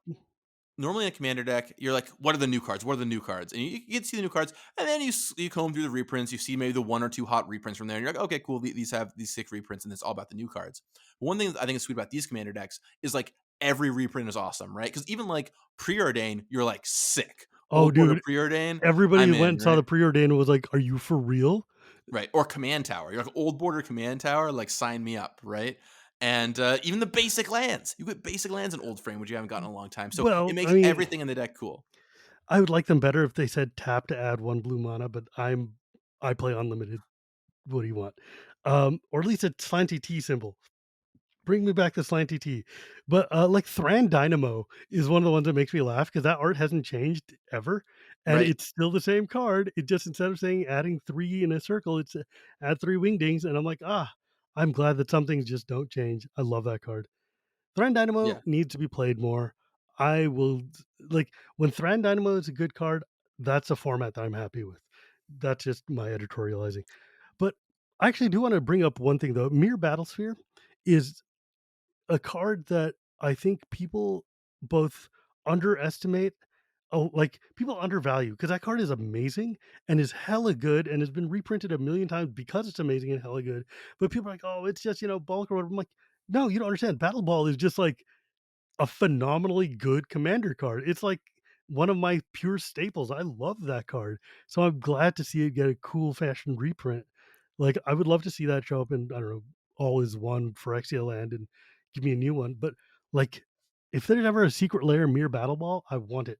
Normally in a commander deck, you're like, "What are the new cards? What are the new cards?" And you get to see the new cards, and then you comb through the reprints. You see maybe the one or two hot reprints from there, and you're like, "Okay, cool. These have these sick reprints, and it's all about the new cards." But one thing that I think is sweet about these commander decks is like every reprint is awesome, right? Because even like preordain, you're like sick. oh, Old border dude, preordain, everybody I'm went in, and saw right? the preordained and was like, "Are you for real?" Right, or command tower. You're like, old border command tower, like sign me up, right? And even the basic lands. You get basic lands in old frame, which you haven't gotten in a long time. So it Well, I makes mean, everything in the deck cool. I would like them better if they said tap to add 1 blue mana, but I play unlimited. What do you want? Or at least a slanty T symbol. Bring me back the slanty T. But, like, Thran Dynamo is one of the ones that makes me laugh because that art hasn't changed ever, and Right. it's still the same card. It just instead of saying adding 3 in a circle, it's, add 3 wingdings, and I'm like, "Ah, I'm glad that some things just don't change." I love that card. Thran Dynamo Yeah. needs to be played more. I will like, when Thran Dynamo is a good card, that's a format that I'm happy with. That's just my editorializing. But I actually do wanna bring up one thing, though. Mere Battlesphere is a card that I think people both underestimate, oh, like, people undervalue because that card is amazing and is hella good and has been reprinted a million times because it's amazing and hella good, but people are like, "Oh, it's just, bulk or whatever." I'm like, "No, you don't understand. Battle Ball is just, like, a phenomenally good commander card." It's, like, one of my pure staples. I love that card. So I'm glad to see it get a cool fashion reprint. Like, I would love to see that show up in, I don't know, All Is One Phyrexia Land and give me a new one, but, like, if there's ever a secret layer Mirror Battle Ball, I want it.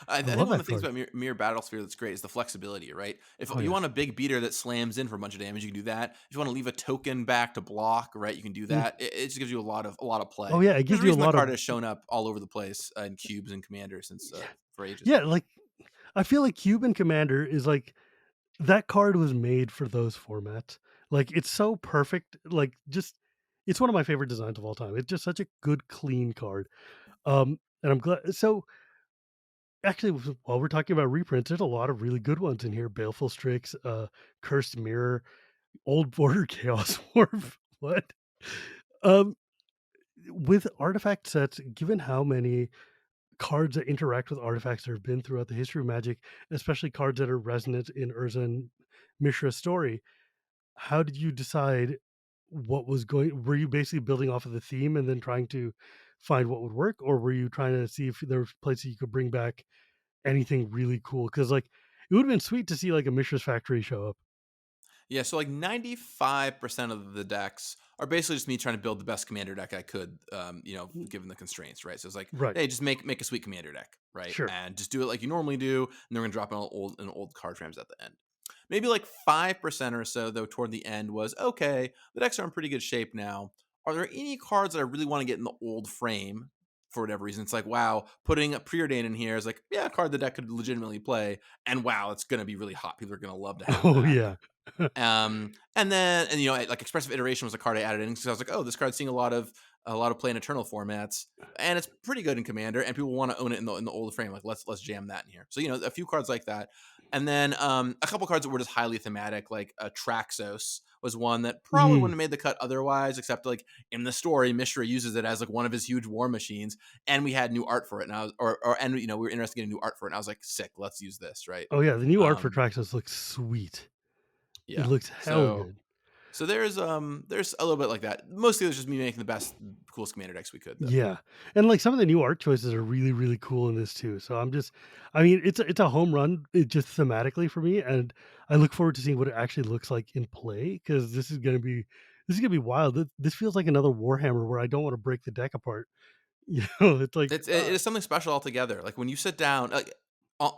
I I think love one of that the things card. about Mirror Battlesphere that's great is the flexibility, right? If Oh, you yeah. want a big beater that slams in for a bunch of damage, you can do that. If you want to leave a token back to block, right, you can do Mm. that. It just gives you a lot of Oh, play. yeah, it There's gives a you a reason the lot of card has shown up all over the place in cubes and commander since yeah. for ages. Yeah, like, I feel like Cuban Commander is, like, that card was made for those formats. Like, it's so perfect, like, just it's one of my favorite designs of all time. It's just such a good, clean card. And I'm glad so, actually, while we're talking about reprints, there's a lot of really good ones in here. Baleful Strix, Cursed Mirror, Old Border Chaos Wharf. What? Um, with artifact sets, given how many cards that interact with artifacts there have been throughout the history of Magic, especially cards that are resonant in Urza and Mishra's story, how did you decide what was going were you basically building off of the theme and then trying to find what would work, or were you trying to see if there was places you could bring back anything really cool? Because like, it would've been sweet to see, like, a Mishra's Factory show up. Yeah, so like 95% of the decks are basically just me trying to build the best commander deck I could, Mm, given the constraints, right? So it's like, right. hey, just make a sweet commander deck, right? Sure. And just do it like you normally do, and they're gonna drop in old card frames at the end. Maybe like 5% or so, though, toward the end was okay, the decks are in pretty good shape now. Are there any cards that I really want to get in the old frame for whatever reason? It's like, wow, putting a preordain in here is like, yeah, a card the deck could legitimately play, and wow, it's gonna be really hot. People are gonna love to have Oh, that. yeah. Like expressive iteration was a card I added in because I was like, oh, this card's seeing a lot of play in eternal formats, and it's pretty good in commander, and people want to own it in the old frame. Like let's jam that in here. So a few cards like that, and then a couple cards that were just highly thematic, like Traxos was one that probably Mm. wouldn't have made the cut otherwise, except like in the story, Mishra uses it as like one of his huge war machines, and we had new art for it, and I was or and we were interested in new art for it, and I was like, sick, let's use this, right? Oh, yeah, the new art for Um, Traxxas looks sweet. It yeah. looks hella So good. there's a little bit like that. Mostly it was just me making the best, coolest commander decks we could, though. Yeah, and, like, some of the new art choices are really, really cool in this too, so I mean, it's a home run, it just thematically for me, and I look forward to seeing what it actually looks like in play because this is gonna be wild. This feels like another Warhammer where I don't wanna break the deck apart. It's like, It is something special altogether. Like when you sit down, like uh,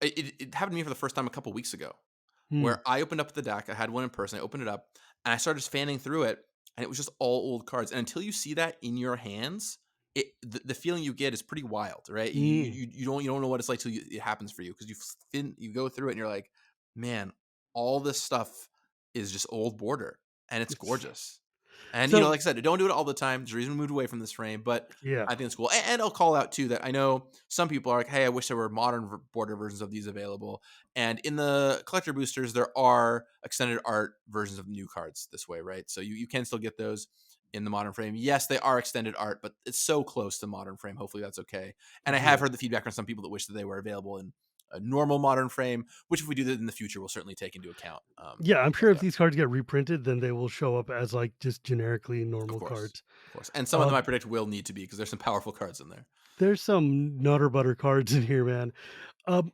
it happened to me for the first time a couple weeks ago, hmm. where I opened up the deck. I had one in person. I opened it up and I started just fanning through it, and it was just all old cards. And until you see that in your hands, the feeling you get is pretty wild, right? Mm. You don't know what it's like till it happens for you because you go through it and you're like, man, all this stuff is just old border and it's gorgeous. And So like I said, don't do it all the time. There's a reason we moved away from this frame, but yeah. I think it's cool. And I'll call out too that I know some people are like, hey, I wish there were modern border versions of these available. And in the collector boosters, there are extended art versions of new cards this way, right? So you can still get those in the modern frame. Yes, they are extended art, but it's so close to modern frame. Hopefully that's okay. And I have Yeah. heard the feedback from some people that wish that they were available in a normal modern frame, which if we do that in the future, we'll certainly take into account. Yeah, I'm But sure if yeah, these cards get reprinted, then they will show up as like just generically of normal course, cards. of course. And some of them I Um, predict will need to be because there's some powerful cards in there. there's some nutter butter cards in here, man. Um,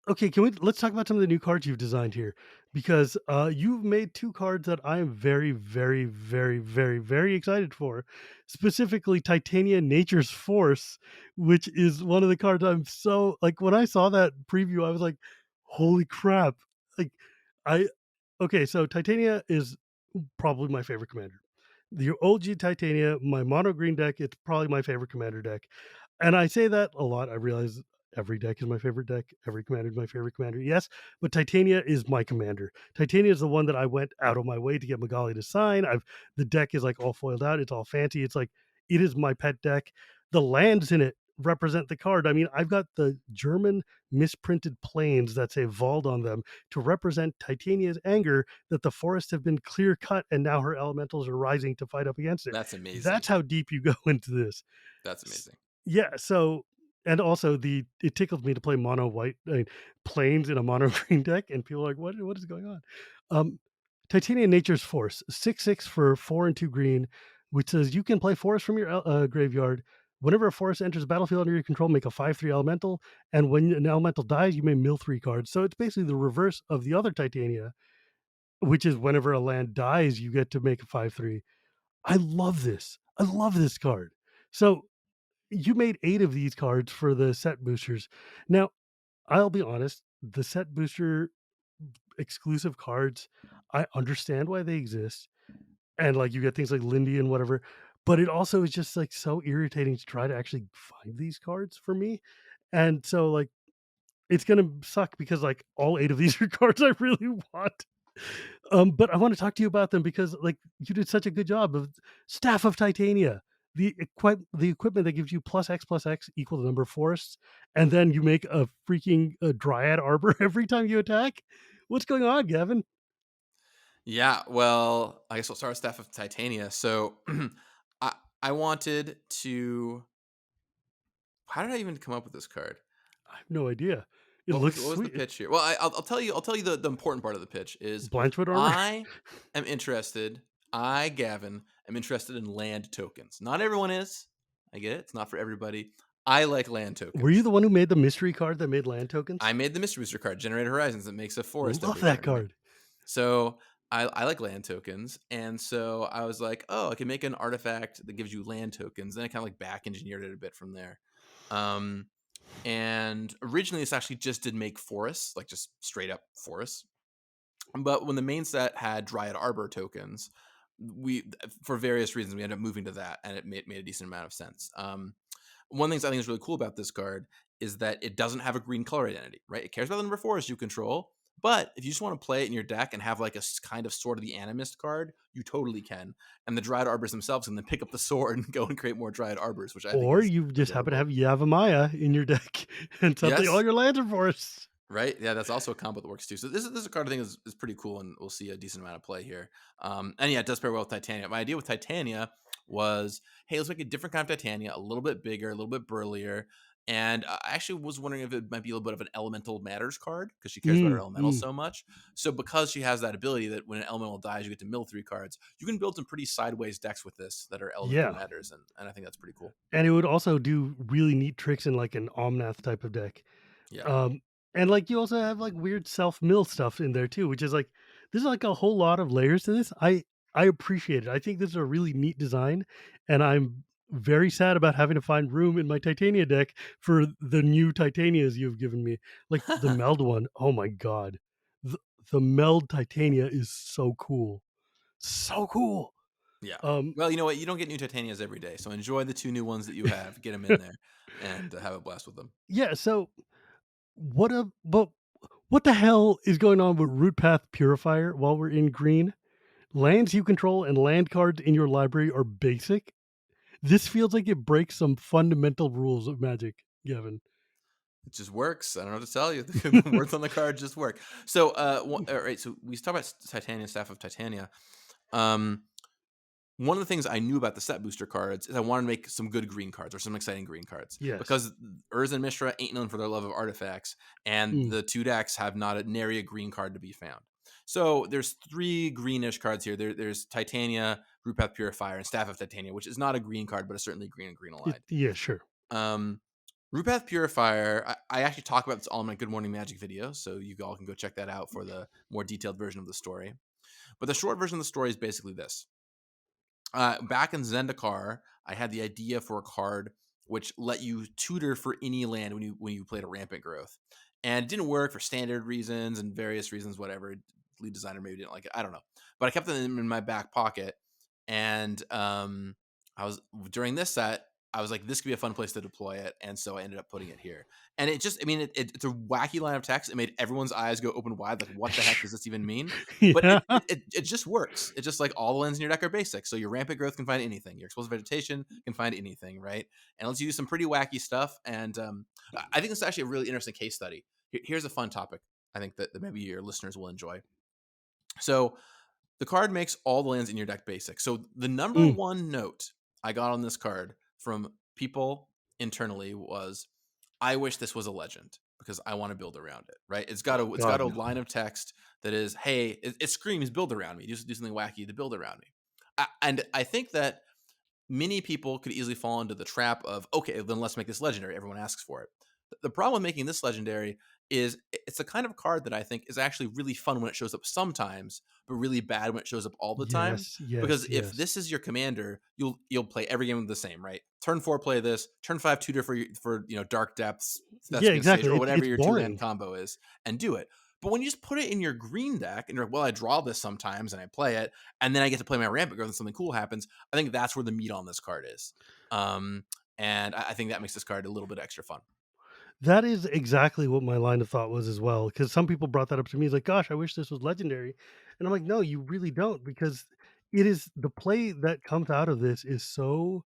okay, let's talk about some of the new cards you've designed here because you've made two cards that I am very, very, very, very, very excited for. Specifically, Titania Nature's Force, which is one of the cards I'm so like. When I saw that preview, I was like, "Holy crap!" Like, I okay, so Titania is probably my favorite commander. The OG Titania, my mono green deck, it's probably my favorite commander deck. And I say that a lot. I realize every deck is my favorite deck. Every commander is my favorite commander. Yes, but Titania is my commander. Titania is the one that I went out of my way to get Magali to sign. The deck is like all foiled out. It's all fancy. It's like it is my pet deck. The lands in it represent the card. I mean, I've got the German misprinted planes that say Vald on them to represent Titania's anger that the forests have been clear cut and now her elementals are rising to fight up against it. That's That's amazing. how deep you go into this. That's S- amazing. Yeah, so and also it tickles me to play mono white planes in a mono green deck, and people are like, what is going on? Um, Titania Nature's Force, 6/6 for 4 and 2 green, which says you can play forest from your graveyard. Whenever a forest enters the battlefield under your control, make a 5/3 elemental, and when an elemental dies, you may mill 3 cards. So it's basically the reverse of the other Titania, which is whenever a land dies, you get to make a 5/3. I love this. I love this card. So you made 8 of these cards for the set boosters. Now, I'll be honest, the set booster exclusive cards, I understand why they exist, and, like, you get things like Lindy and whatever, but it also is just, like, so irritating to try to actually find these cards for me, and so, like, it's gonna suck because, like, all 8 of these are cards I really want. But I wanna talk to you about them because, like, you did such a good job of Staff of Titania, the equipment that gives you plus X equal the number of forests, and then you make a freaking, Dryad Arbor every time you attack? What's going on, Gavin? Yeah, well, I guess we'll start with Staff of Titania. So I I wanted to how did I even come up with this card? I have no idea. It looks What was the sweet. pitch here? Well, I'll tell you the important part of the pitch is Blanchwood Armor? I am interested. I Gavin am interested in land tokens. Not everyone is. I get it. It's not for everybody. I like land Were you tokens. the one who made the mystery card that made land I tokens? made the Mystery Booster card, Generated Horizons, that makes a forest Love every that turn, right? card. So I like land tokens, and so I was like, oh, I can make an artifact that gives you land tokens. Then I kind of like back engineered it a bit from there. Um, and originally, this actually just did make forests, like just straight up forests. But when the main set had Dryad Arbor tokens, we for various reasons we ended up moving to that, and it made a decent amount of sense. One of the things I think is really cool about this card is that it doesn't have a green color identity, right? It cares about the number of forests you control, but if you just want to play it in your deck and have like a kind of sort of the animist card, you totally can. And the Dryad Arbors themselves can then pick up the sword and go and create more Dryad Arbors, which I think Or is you just happen to adorable. have Yavimaya in your deck, and suddenly all Yes, your lands are forests. right? Yeah, that's also a combo that works too. So this is a card I think is pretty cool, and we'll see a decent amount of play here. And yeah, it does pair well with Titania. My idea with Titania was, hey, let's make a different kind of Titania, a little bit bigger, a little bit burlier. And I actually was wondering if it might be a little bit of an Elemental Matters card because she cares about her Mm, elemental mm. so much. So because she has that ability that when an elemental dies, you get to mill 3 cards. You can build some pretty sideways decks with this that are Elemental Yeah. Matters, and I think that's pretty cool. And it would also do really neat tricks in, like, an Omnath type of deck. Yeah. Um, and, like, you also have, like, weird self-mill stuff in there too, which is, like there's, like, a whole lot of layers to this. I appreciate it. I think this is a really neat design, and I'm very sad about having to find room in my Titania deck for the new Titanias you've given me. Like, the Meld one, oh my god. The the Meld Titania is so cool. So cool. Yeah. Um, Well, you know what? You don't get new Titanias every day, so enjoy the 2 new ones that you have, get them in there, and have a blast with them. yeah. So but what the hell is going on with Root Path Purifier while we're in green? Lands you control and land cards in your library are basic. This feels like it breaks some fundamental rules of Magic, Gavin. It just works. I don't know what to tell you. The words on the card just work. So, alright, so we talk about Titania, Staff of Titania. Um, One of the things I knew about the set booster cards is I wanted to make some good green cards or some exciting green cards Yes. because Urza and Mishra ain't known for their love of artifacts, and Mm. the two decks have not a nary a green card to be found. So there's three greenish cards here. There's Titania, Rupath Purifier, and Staff of Titania, which is not a green card, but is certainly green and green aligned. Yeah, sure. Um, Rupath Purifier, I actually talk about this all in my Good Morning Magic video, so you all can go check that out for the more detailed version of the story. But the short version of the story is basically this. Back in Zendikar, I had the idea for a card which let you tutor for any land when you played a rampant growth, and it didn't work for standard reasons and various reasons. Whatever, lead designer maybe didn't like it. I don't know, but I kept them in my back pocket, and I was during this set. I was like, this could be a fun place to deploy it, and so I ended up putting it here. And it just, I mean, it's a wacky line of text. It made everyone's eyes go open wide, like, what the heck does this even mean? But Yeah. it just works. It's just like all the lands in your deck are basic. So your rampant growth can find anything. Your explosive vegetation can find anything, right? And lets you do some pretty wacky stuff. And I think this is actually a really interesting case study. Here's a fun topic I think that maybe your listeners will enjoy. So the card makes all the lands in your deck basic. So the number Mm. one note I got on this card from people internally was, I wish this was a legend because I want to build around it. Right? Oh It's got God, a no. line of text that is, hey, it screams build around me. Do something wacky to build around me. And I think that many people could easily fall into the trap of, okay, then let's make this legendary. Everyone asks for it. The problem with making this legendary is it's a kind of card that I think is actually really fun when it shows up sometimes, but really bad when it shows up all the time. Yes, yes, Because if yes. this is your commander, you'll play every game the same, right? Turn 4, play this. Turn 5, tutor for Dark Depths, Yeah, Thespian Sage, exactly. or It's whatever it's your 2 land boring. combo is, and do it. But when you just put it in your green deck and you're like, well, I draw this sometimes and I play it, and then I get to play my rampant growth and something cool happens, I think that's where the meat on this card is. Um, and I think that makes this card a little bit extra fun. That is exactly what my line of thought was as well. Because some people brought that up to me. It's like, gosh, I wish this was legendary. And I'm like, no, you really don't, because it is the play that comes out of this is so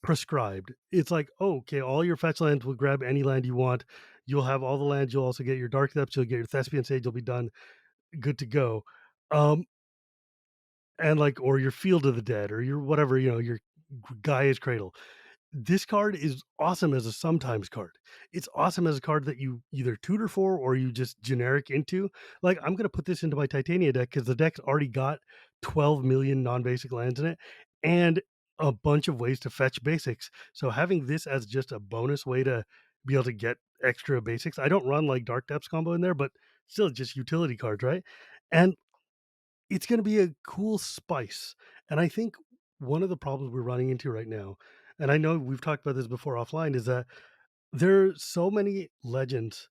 prescribed. It's like, oh, okay, all your fetch lands will grab any land you want. You'll have all the lands. You'll also get your Dark Depths. You'll get your Thespian Sage. You'll be done, good to go. Um, and like, or your Field of the Dead, or your whatever, your Gaia's Cradle. This card is awesome as a sometimes card. It's awesome as a card that you either tutor for or you just generic into. Like, I'm going to put this into my Titania deck because the deck's already got 12 million non-basic lands in it and a bunch of ways to fetch basics. So having this as just a bonus way to be able to get extra basics. I don't run like Dark Depths combo in there, but still just utility cards, right? And it's going to be a cool spice. And I think one of the problems we're running into right now, and I know we've talked about this before offline, is that there are so many legends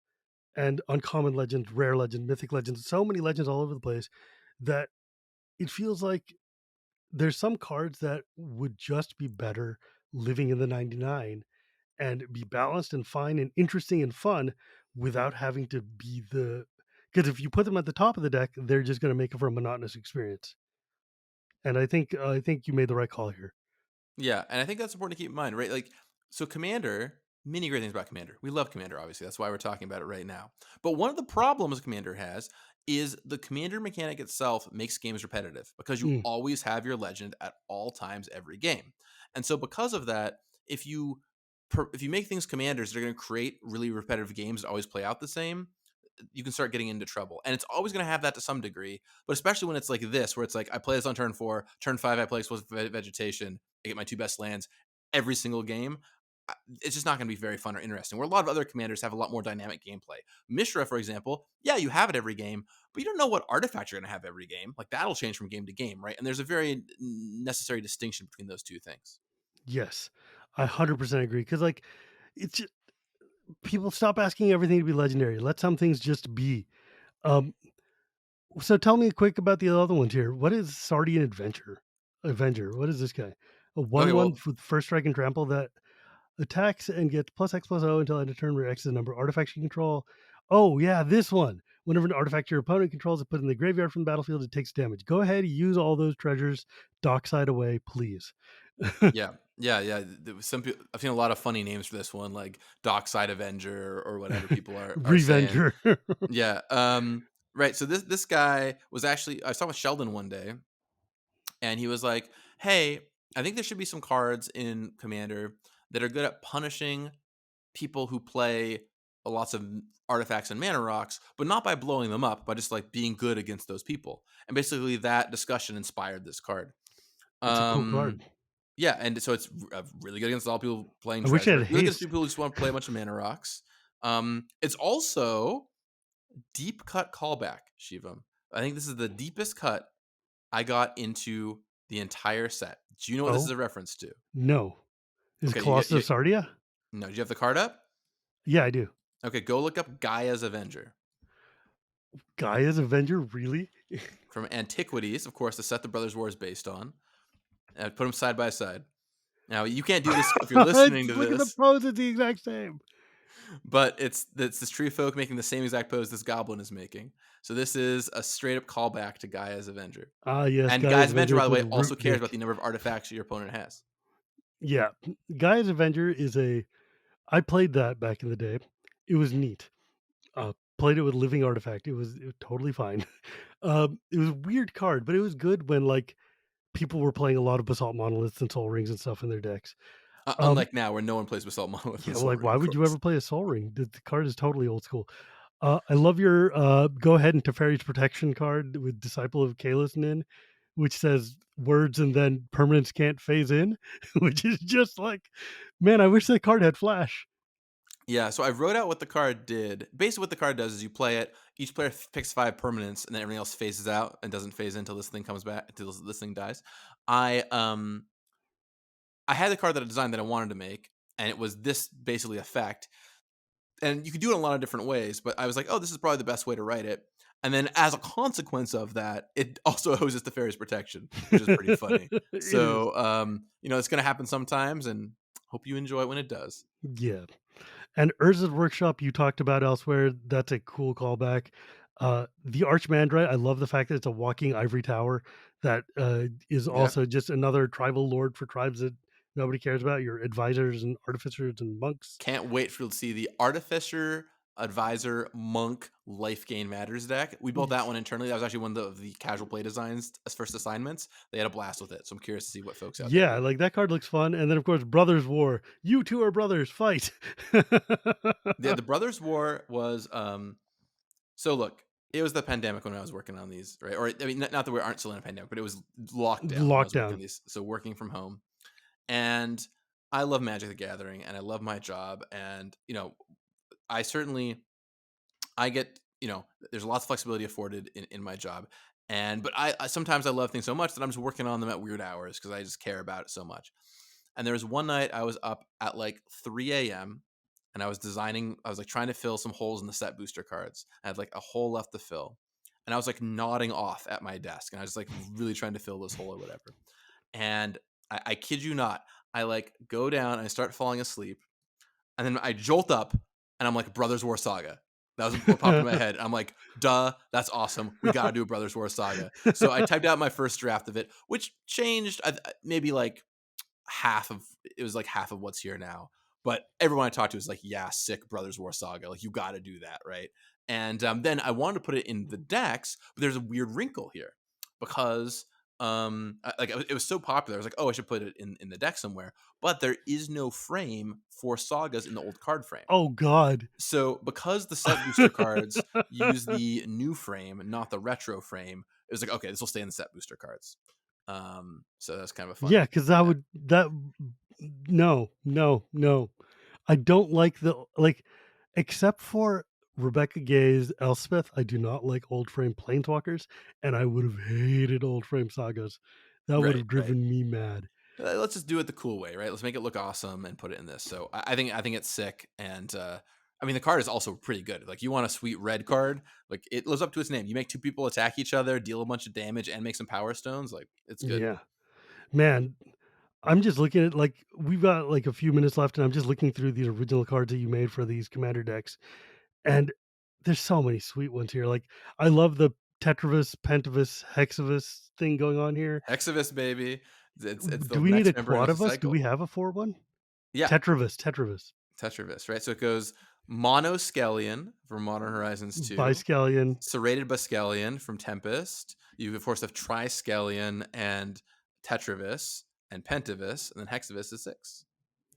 and uncommon legends, rare legends, mythic legends, so many legends all over the place that it feels like there's some cards that would just be better living in the 99 and be balanced and fine and interesting and fun without having to be because if you put them at the top of the deck, they're just going to make it for a monotonous experience. And I think you made the right call here. Yeah, and I think that's important to keep in mind, right? Like, so Commander, many great things about Commander. We love Commander, obviously. That's why we're talking about it right now. But one of the problems Commander has is the Commander mechanic itself makes games repetitive because you Mm, always have your legend at all times every game. And so because of that, if you if you make things commanders that are going to create really repetitive games that always play out the same, you can start getting into trouble. And it's always going to have that to some degree, but especially when it's like this, where it's like I play this on turn 4, turn 5, I play explosive vegetation, I get my 2 best lands every single game. It's just not going to be very fun or interesting. Where a lot of other commanders have a lot more dynamic gameplay. Mishra, for example, yeah, you have it every game, but you don't know what artifact you're going to have every game. Like that'll change from game to game, right? And there's a very necessary distinction between those two things. yes, I 100% agree. Because like, it's just, people stop asking everything to be legendary. Let some things just be. Um, so tell me quick about the other ones here. What is Sardian Adventure? Avenger. What is this guy? A Okay, 1/1 well, with first strike and trample that attacks and gets plus X plus O until end of turn where X is the number of artifacts you control. Oh, yeah, this one. Whenever an artifact your opponent controls is put in the graveyard from the battlefield, it takes damage. Go ahead, use all those treasures. Dockside away, please. yeah, yeah, yeah. There was some people, I've seen a lot of funny names for this one, like Dockside Avenger or whatever people are saying. Revenger. Yeah. Right. So this guy was actually, I was talking with Sheldon one day, and he was like, "Hey, I think there should be some cards in Commander that are good at punishing people who play lots of artifacts and mana rocks, but not by blowing them up, but just like being good against those people." And basically, that discussion inspired this card. It's a cool Um, card. yeah, and so it's really good against all people playing I wish it Treasure. had Really against haste. people who just want to play a bunch of mana rocks. It's also deep cut callback, Shivam. I think this is the deepest cut I got into the entire set. Do you know what this is Oh, a reference to? no. Is Okay, Colossus of Sardia? no. Do you have the card up? Yeah, I do. Okay, go look up Gaia's Avenger Gaia's Avenger? Really? from Antiquities, of course, the set the Brothers War is based on. And put them side by side. Now you can't do this if you're listening to Look at the this, pose, it's the exact same. but it's this tree folk making the same exact pose this goblin is making. So this is a straight up callback to Gaia's Avenger. Ah, yes, And Gaia's Gaia's Avenger, Avenger by is the with way, also Root cares about Dick. the number of artifacts your opponent has. Yeah, Gaia's Avenger is a. I played that back in the day. It was neat. Played it with Living Artifact. It was totally fine. It was a weird card, but it was good when like people were playing a lot of Basalt Monoliths and Soul Rings and stuff in their decks. Um, Unlike now, where no one plays Basalt Monolith yeah, and Soul like Ring, why of would you course. ever play a Soul Ring? The card is totally old school. I love your go ahead and Teferi's Protection card with Disciple of Kalis Nin, which says words and then permanents can't phase in, which is just like, man, I wish that card had flash. Yeah, so I wrote out what the card did. Basically, what the card does is you play it. Each player picks 5 permanents, and then everything else phases out and doesn't phase in until this thing comes back, until this thing dies. I um I had the card that I designed that I wanted to make, and it was this basically effect. And you could do it in a lot of different ways, but I was like, oh, this is probably the best way to write it. And then as a consequence of that, it also hoses the fairy's protection, which is pretty funny. It is. So it's gonna happen sometimes, and hope you enjoy it when it does. Yeah. And Urza's Workshop you talked about elsewhere, that's a cool callback. The Archmandrite, I love the fact that it's a walking ivory tower that is Yeah. also just another tribal lord for tribes that nobody cares about, your advisors and artificers and monks. Can't wait for to see the Artificer, Advisor, Monk, Life Gain Matters deck. We built that one internally. That was actually one of the casual play designs as first assignments. They had a blast with it, so I'm curious to see what folks out there Yeah, do. like that card looks fun. And then of course Brothers War. You two are brothers, fight. Yeah, the Brothers War was so look, it was the pandemic when I was working on these, right? Or I mean, not that we aren't still in a pandemic, but it was lockdown when I was working on Lockdown. these. So working from home, and I love Magic the Gathering, and I love my job, and I certainly I get, there's lots of flexibility afforded in my job. But I sometimes I love things so much that I'm just working on them at weird hours because I just care about it so much. And there was one night I was up at like 3 a.m. and I was like trying to fill some holes in the set booster cards. I had like a hole left to fill. And I was like nodding off at my desk and I was like really trying to fill this hole or whatever. And I kid you not, I like go down and I start falling asleep and then I jolt up and I'm like, Brothers War Saga. That was what popped in my head. I'm like, duh, that's awesome. We got to do a Brothers War Saga. So I typed out my first draft of it, which changed maybe like half of it was like half of what's here now. But everyone I talked to was like, yeah, sick Brothers War Saga. Like, you got to do that, right? And then I wanted to put it in the decks, but there's a weird wrinkle here because it was so popular. I was like, oh, I should put it in the deck somewhere. But there is no frame for sagas in the old card frame. Oh God. So because the set booster cards use the new frame, not the retro frame, it was like, okay, this will stay in the set booster cards. So that's kind of a Yeah, fun because thing that there. would that no, no, no. I don't like the like except for Rebecca Gay's Elspeth, I do not like old frame planeswalkers, and I would have hated old frame sagas. That would Right, have right. driven me mad. Let's just do it the cool way, right? Let's make it look awesome and put it in this. So I think it's sick, and I mean the card is also pretty good. Like, you want a sweet red card, like it lives up to its name. You make two people attack each other, deal a bunch of damage, and make some power stones. Like, it's good. Yeah. Man, I'm just looking at like we've got like a few minutes left, and I'm just looking through these original cards that you made for these commander decks, and there's so many sweet ones here. Like I love the Tetravis, Pentavis, Hexavis thing going on here. Hexavis, baby. It's the Do we need a next member in the Quadivus? Do cycle. we have a 4 one? Yeah, Tetravis, Tetravis, right? So it goes Monoscallion from Modern Horizons 2, Biscallion. Serrated Bascallion from Tempest. You, of course, have Triscallion and Tetravis and Pentavis, and then Hexavis is 6.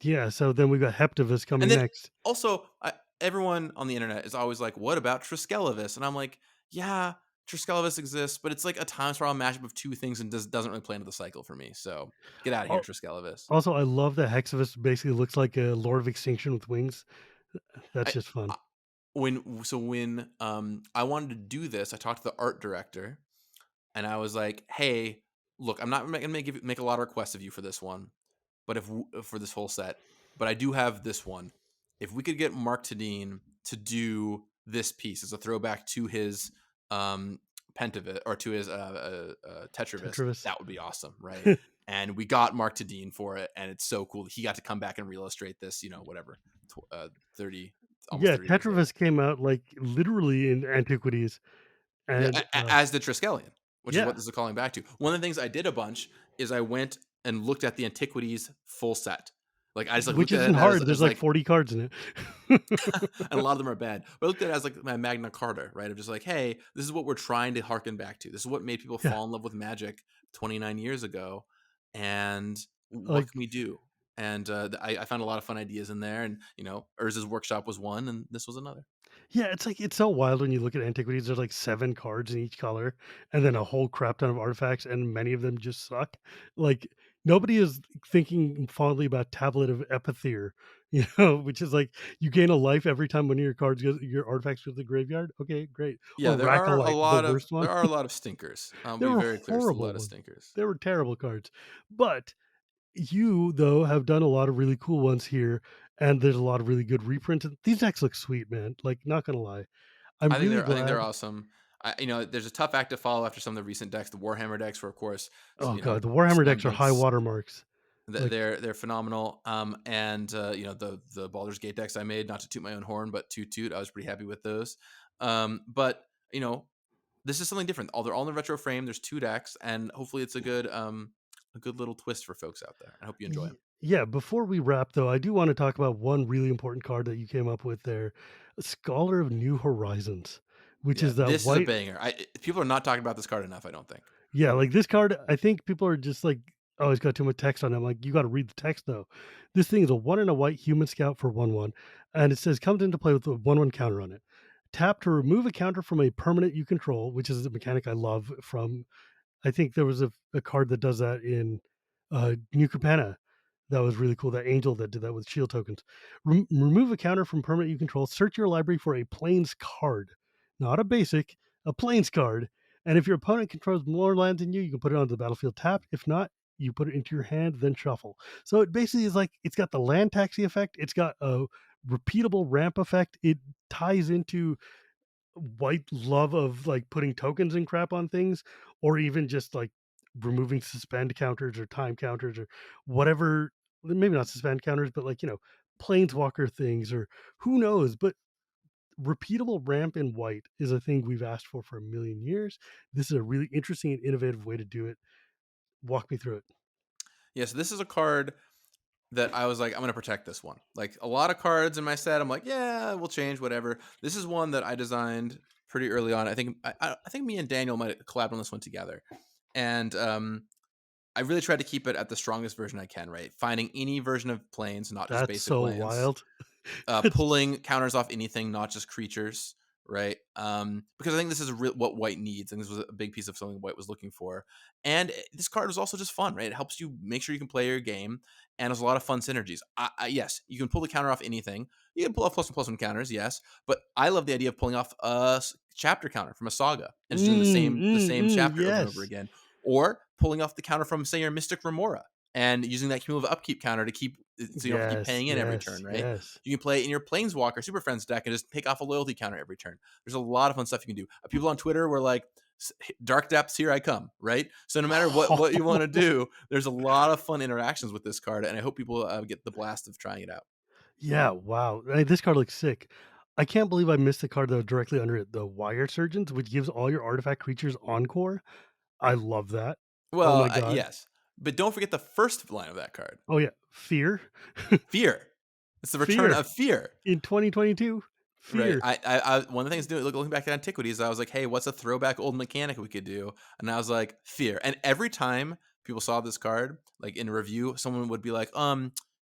Yeah, so then we've got Heptavis And coming then next. also, everyone on the internet is always like, "What about Triskelevis?" And I'm like, "Yeah, Triskelevis exists, but it's like a time spiral mashup of two things and doesn't really play into the cycle for me. So get out of here, Al Triskelevis." Also, I love that Hexavis basically looks like a Lord of Extinction with wings. That's I, just fun. I when I wanted to do this, I talked to the art director and I was like, "Hey, look, I'm not gonna make a lot of requests of you for this one, but for this whole set, but I do have this one. If we could get Mark Tadine to do this piece as a throwback to his um, Pentavis or to his Tetravis, Tetravis. that would be awesome, right?" And we got Mark Tadine for it, and it's so cool. He got to come back and reillustrate this, whatever, 30, almost Yeah, 30 years later. Tetravis came out, like, literally in antiquities, Yeah, and, as the Triskelion, which is what yeah, this is calling back to. One of the things I did a bunch is I went and looked at the Antiquities full set. Like I just like which looked at isn't it hard, there's, as like, like, 40 cards in it. and a lot of them are bad. But I looked at it as like my Magna Carta, right? Of just like, hey, this is what we're trying to harken back to. This is what made people Yeah, fall in love with Magic 29 years ago, and what like can we do? And I found a lot of fun ideas in there, and Urz's workshop was one, and this was another. yeah, it's like it's so wild when you look at antiquities, there's, like, 7 cards in each color, and then a whole crap ton of artifacts, and many of them just suck. Like, nobody is thinking fondly about Tablet of Epithere, which is like, you gain a life every time one of your artifacts go to the graveyard? Okay, great. Yeah, Or Rackalight, the worst one. there are a lot of stinkers. I'll There be were very clear, it's a horrible lot of ones. stinkers. They were terrible cards. But you, though, have done a lot of really cool ones here, and there's a lot of really good reprints. And these decks look sweet, man. Like, not gonna lie. I'm really I think they're glad. awesome. There's a tough act to follow after some of the recent decks. The Warhammer decks were, of course, Oh god, the Warhammer slam decks are high dunks. watermarks. Like, They're phenomenal. And the Baldur's Gate decks I made, not to toot my own horn, but toot. I was pretty happy with those. But this is something different. They're all in the retro frame. There's 2 decks, and hopefully it's a good little twist for folks out there. I hope you enjoy them. yeah, before we wrap, though, I do want to talk about one really important card that you came up with there, Scholar of New Horizons, which Yeah, is that this is a white. banger. People are not talking about this card enough, I don't think. Yeah, like this card, I think people are just like, "Oh, it's got too much text on it." I'm like, "You gotta read the text though." This thing is a 1 and a white human scout for 1/1, and it says comes into play with a 1/1 counter on it. Tap to remove a counter from a permanent you control, which is a mechanic I love from. I think there was a card that does that in New Capenna. That was really cool. That angel that did that with shield tokens. Remove a counter from permanent you control. Search your library for a plains card, not a basic, a plains card. And if your opponent controls more lands than you, you can put it onto the battlefield tapped. If not, you put it into your hand, then shuffle. So it basically is like it's got the land taxi effect. It's got a repeatable ramp effect. It ties into white love of like putting tokens and crap on things, or even just like removing suspend counters or time counters or whatever. Maybe not suspend counters, but like planeswalker things or who knows. But repeatable ramp in white is a thing we've asked for a million years. This is a really interesting and innovative way to do it. Walk me through it. Yeah, so this is a card that I was like, I'm gonna protect this one. Like a lot of cards in my set, I'm like, yeah, we'll change whatever. This is one that I designed pretty early on. I think me and Daniel might have collabed on this one together, and I really tried to keep it at the strongest version I can. Right, finding any version of planes, not just That's basic so lands. wild. Pulling counters off anything, not just creatures, right? Because I think this is what white needs, and this was a big piece of something white was looking for. And this card is also just fun, right? It helps you make sure you can play your game, and there's a lot of fun synergies. Yes, you can pull the counter off anything. You can pull off +1/+1 counters, yes, but I love the idea of pulling off a chapter counter from a saga and just doing the same chapter over and over Yes, again, or pulling off the counter from, say, your Mystic Remora and using that cumulative upkeep counter to keep so you don't have to keep yes, paying in every yes, turn, right? yes. You can play it in your Planeswalker Super Friends deck and just pick off a loyalty counter every turn. There's a lot of fun stuff you can do. People on Twitter were like, Dark depths, here I come, right? So no matter what you want to do, there's a lot of fun interactions with this card, and I hope people get the blast of trying it out. Yeah, wow. This card looks sick. I can't believe I missed the card that was directly under it, the Wire Surgeons, which gives all your artifact creatures Encore. I love that. Oh Well, my god. yes, but don't forget the first line of that card, Oh yeah, Fear. fear. It's the return Fear of fear. in 2022. Right. Fear. One of the things doing looking back at antiquities, I was like, hey, what's a throwback old mechanic we could do? And I was like, fear. And every time people saw this card, like in a review, someone would be like,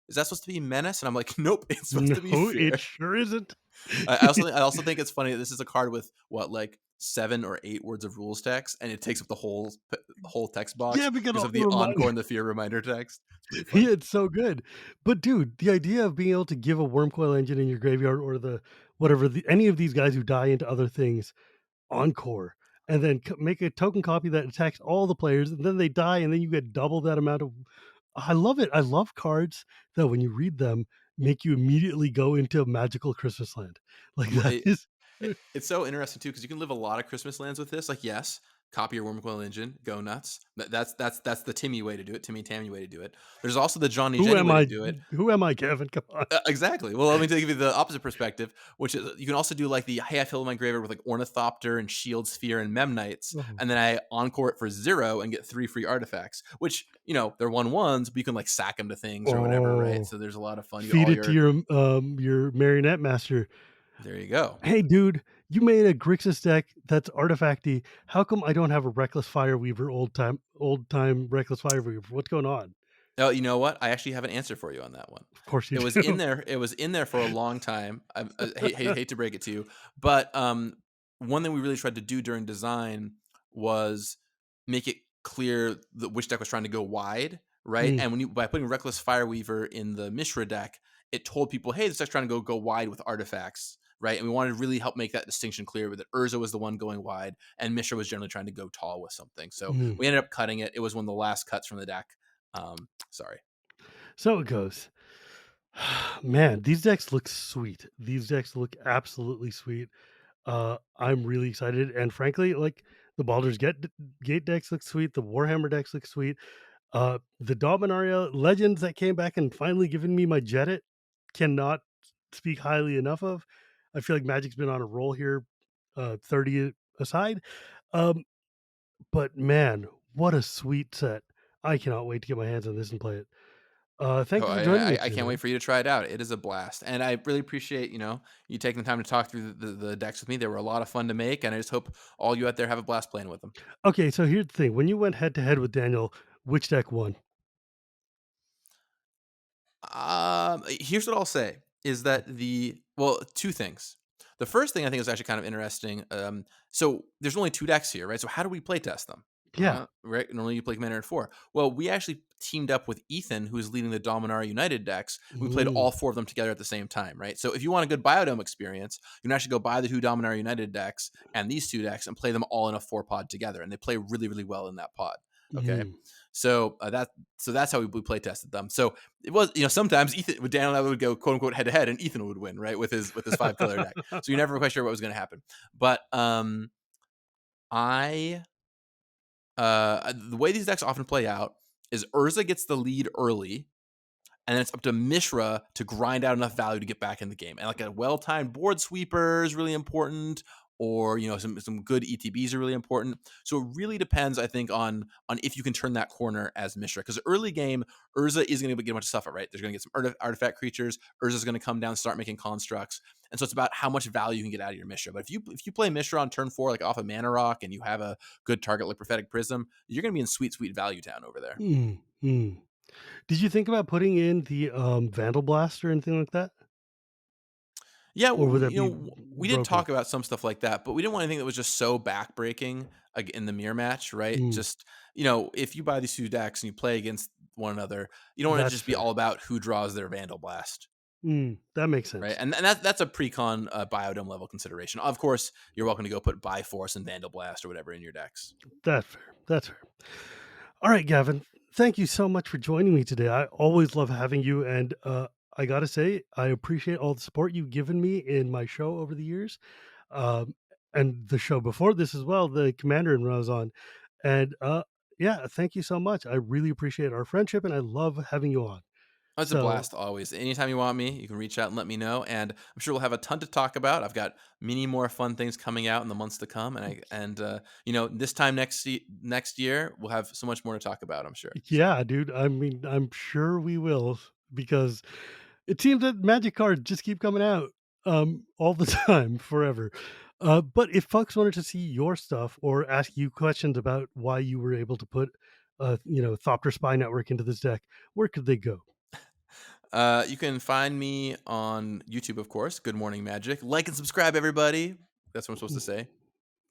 is that supposed to be menace? And I'm like, nope, it's supposed No, to be it fear. sure isn't. I also think it's funny that this is a card with what, like 7 or 8 words of rules text, and it takes up the whole text box Yeah, because because all of the the encore reminder. and the fear reminder text. It's pretty Yeah, funny. it's so good. But dude, the idea of being able to give a Wormcoil Engine in your graveyard or the whatever any of these guys who die into other things Encore, and then make a token copy that attacks all the players, and then they die, and then you get double that amount of. I love it. I love cards that when you read them make you immediately go into a magical Christmas land. Like Well, that is. it's so interesting too because you can live a lot of Christmas lands with this. Like, yes, copy your Wormcoil engine, go nuts. That's the Timmy way to do it. Timmy Tammy way to do it. There's also the Johnny Who Jenny am way to I? do it. Who am I, Kevin? Come on. Exactly. Well, let me give you the opposite perspective, which is you can also do like the hey, I fill my graveyard with like Ornithopter and Shield Sphere and Memnites, Oh. and then I encore it for 0 and get 3 free artifacts. Which they're 1/1s, but you can like sack them to things or whatever, right? Oh, So there's a lot of fun. You feed all it to your marionette master. there you go. Hey, dude, you made a Grixis deck that's artifacty. How come I don't have a Reckless Fireweaver, old time Reckless Fireweaver? What's going on? Oh, you know what? I actually have an answer for you on that one. Of course you It was in do. there. It was in there for a long time. I hate to break it to you, but one thing we really tried to do during design was make it clear that which deck was trying to go wide, right? Mm, And by putting Reckless Fireweaver in the Mishra deck, it told people, hey, this deck's trying to go wide with artifacts, right? And we wanted to really help make that distinction clear that Urza was the one going wide, and Mishra was generally trying to go tall with something. So mm. we ended up cutting it. It was one of the last cuts from the deck. Sorry. So it goes. Man, these decks look sweet. These decks look absolutely sweet. I'm really excited, and frankly, like the Gate decks look sweet. The Warhammer decks look sweet. The Dominaria Legends that came back and finally given me my Jedit cannot speak highly enough of. I feel like Magic's been on a roll here, 30 aside. Um, but man, what a sweet set. I cannot wait to get my hands on this and play it. Oh, Thank you for joining me I today, can't wait man. for you to try it out. It is a blast, and I really appreciate you taking the time to talk through the decks with me. They were a lot of fun to make, and I just hope all you out there have a blast playing with them. Okay, so here's the thing. When you went head to head with Daniel, which deck won? Here's what I'll say is that two things. The first thing I think is actually kind of interesting. So there's only 2 decks here, right? So how do we play test them? Yeah. Right. Normally you play Commander at 4. Well, we actually teamed up with Ethan, who's leading the Dominaria United decks. We played Mm, all 4 of them together at the same time, right? So if you want a good Biodome experience, you can actually go buy the 2 Dominaria United decks and these 2 decks and play them all in a 4 pod together, and they play really, really well in that pod. Okay. mm. So that's how we play tested them. So it was sometimes Ethan with Daniel and I would go quote unquote head to head, and Ethan would win, right, with his 5 color deck. So you're never quite sure what was going to happen. But I the way these decks often play out is Urza gets the lead early, and then it's up to Mishra to grind out enough value to get back in the game. And like a well-timed board sweeper is really important, or some good ETBs are really important. So it really depends, I think, on if you can turn that corner as Mishra. Because early game, Urza is going to get a bunch of stuff right. There's going to get some artifact creatures. Urza's going to come down, start making constructs, and so it's about how much value you can get out of your Mishra. But if you play Mishra on turn 4, like off a Mana Rock, and you have a good target like Prophetic Prism, you're going to be in sweet, sweet value town over there. Mm, mm. Did you think about putting in the Vandal Blast or anything like that? Yeah, Or would that be we did broken? talk about some stuff like that, but we didn't want anything that was just so backbreaking in the mirror match, right? Mm, Just if you buy these 2 decks and you play against one another, you don't want it to that's just be fair. all about who draws their Vandal Blast, That makes right? sense. And that's a pre-con Biodome level consideration. Of course, you're welcome to go put Bifrost and Vandal Blast or whatever in your decks. That's fair. That's fair. All right, Gavin. Thank you so much for joining me today. I always love having you, and I gotta say, I appreciate all the support you've given me in my show over the years. Um, and the show before this as well, the Commander when I was on. And yeah, thank you so much. I really appreciate our friendship, and I love having you on. Oh, it's a So blast always. Anytime you want me, you can reach out and let me know, and I'm sure we'll have a ton to talk about. I've got many more fun things coming out in the months to come, and this time next year we'll have so much more to talk about. I'm sure. So. yeah, dude. I mean, I'm sure we will because it seems that magic cards just keep coming out all the time, forever. But if folks wanted to see your stuff or ask you questions about why you were able to put, Thopter Spy Network into this deck, where could they go? You can find me on YouTube, of course. Good Morning Magic. Like and subscribe, everybody. That's what I'm supposed to say.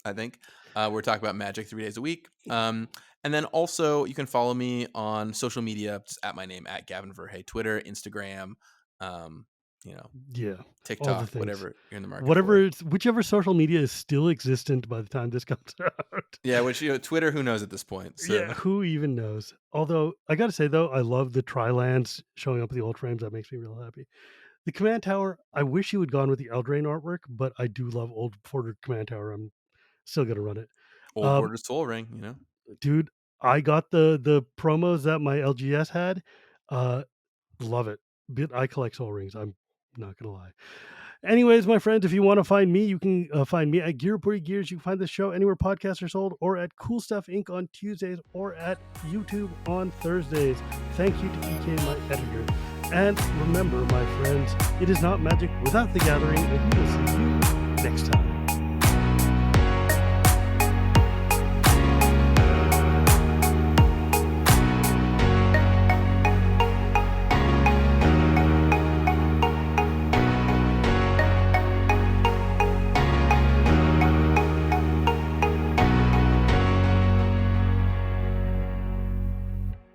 I think we're talking about Magic 3 days a week. And then also you can follow me on social media, just at my name, at Gavin Verhey, Twitter, Instagram, um, you know, Yeah, all the TikTok, things. whatever you're in the market Whatever for. it's whichever social media is still existent by the time this comes out. Yeah, which Twitter, who knows at this point? Yeah, So who even knows? Although I gotta say though, I love the tri-lands showing up with the old frames. That makes me real happy. The command tower, I wish you had gone with the Eldraine artwork, but I do love old Porter command tower. I'm still gonna run it. old Um, border soul ring. dude, I got the promos that my LGS had. Uh, love it. But I collect soul rings. I'm not gonna lie. Anyways, my friends, if you want to find me, you can find me at Gear Pretty Gears. You can find this show anywhere podcasts are sold, or at Cool Stuff Inc. on Tuesdays, or at YouTube on Thursdays. Thank you to EK, my editor. And remember, my friends, it is not magic without the gathering, and we will see you next time.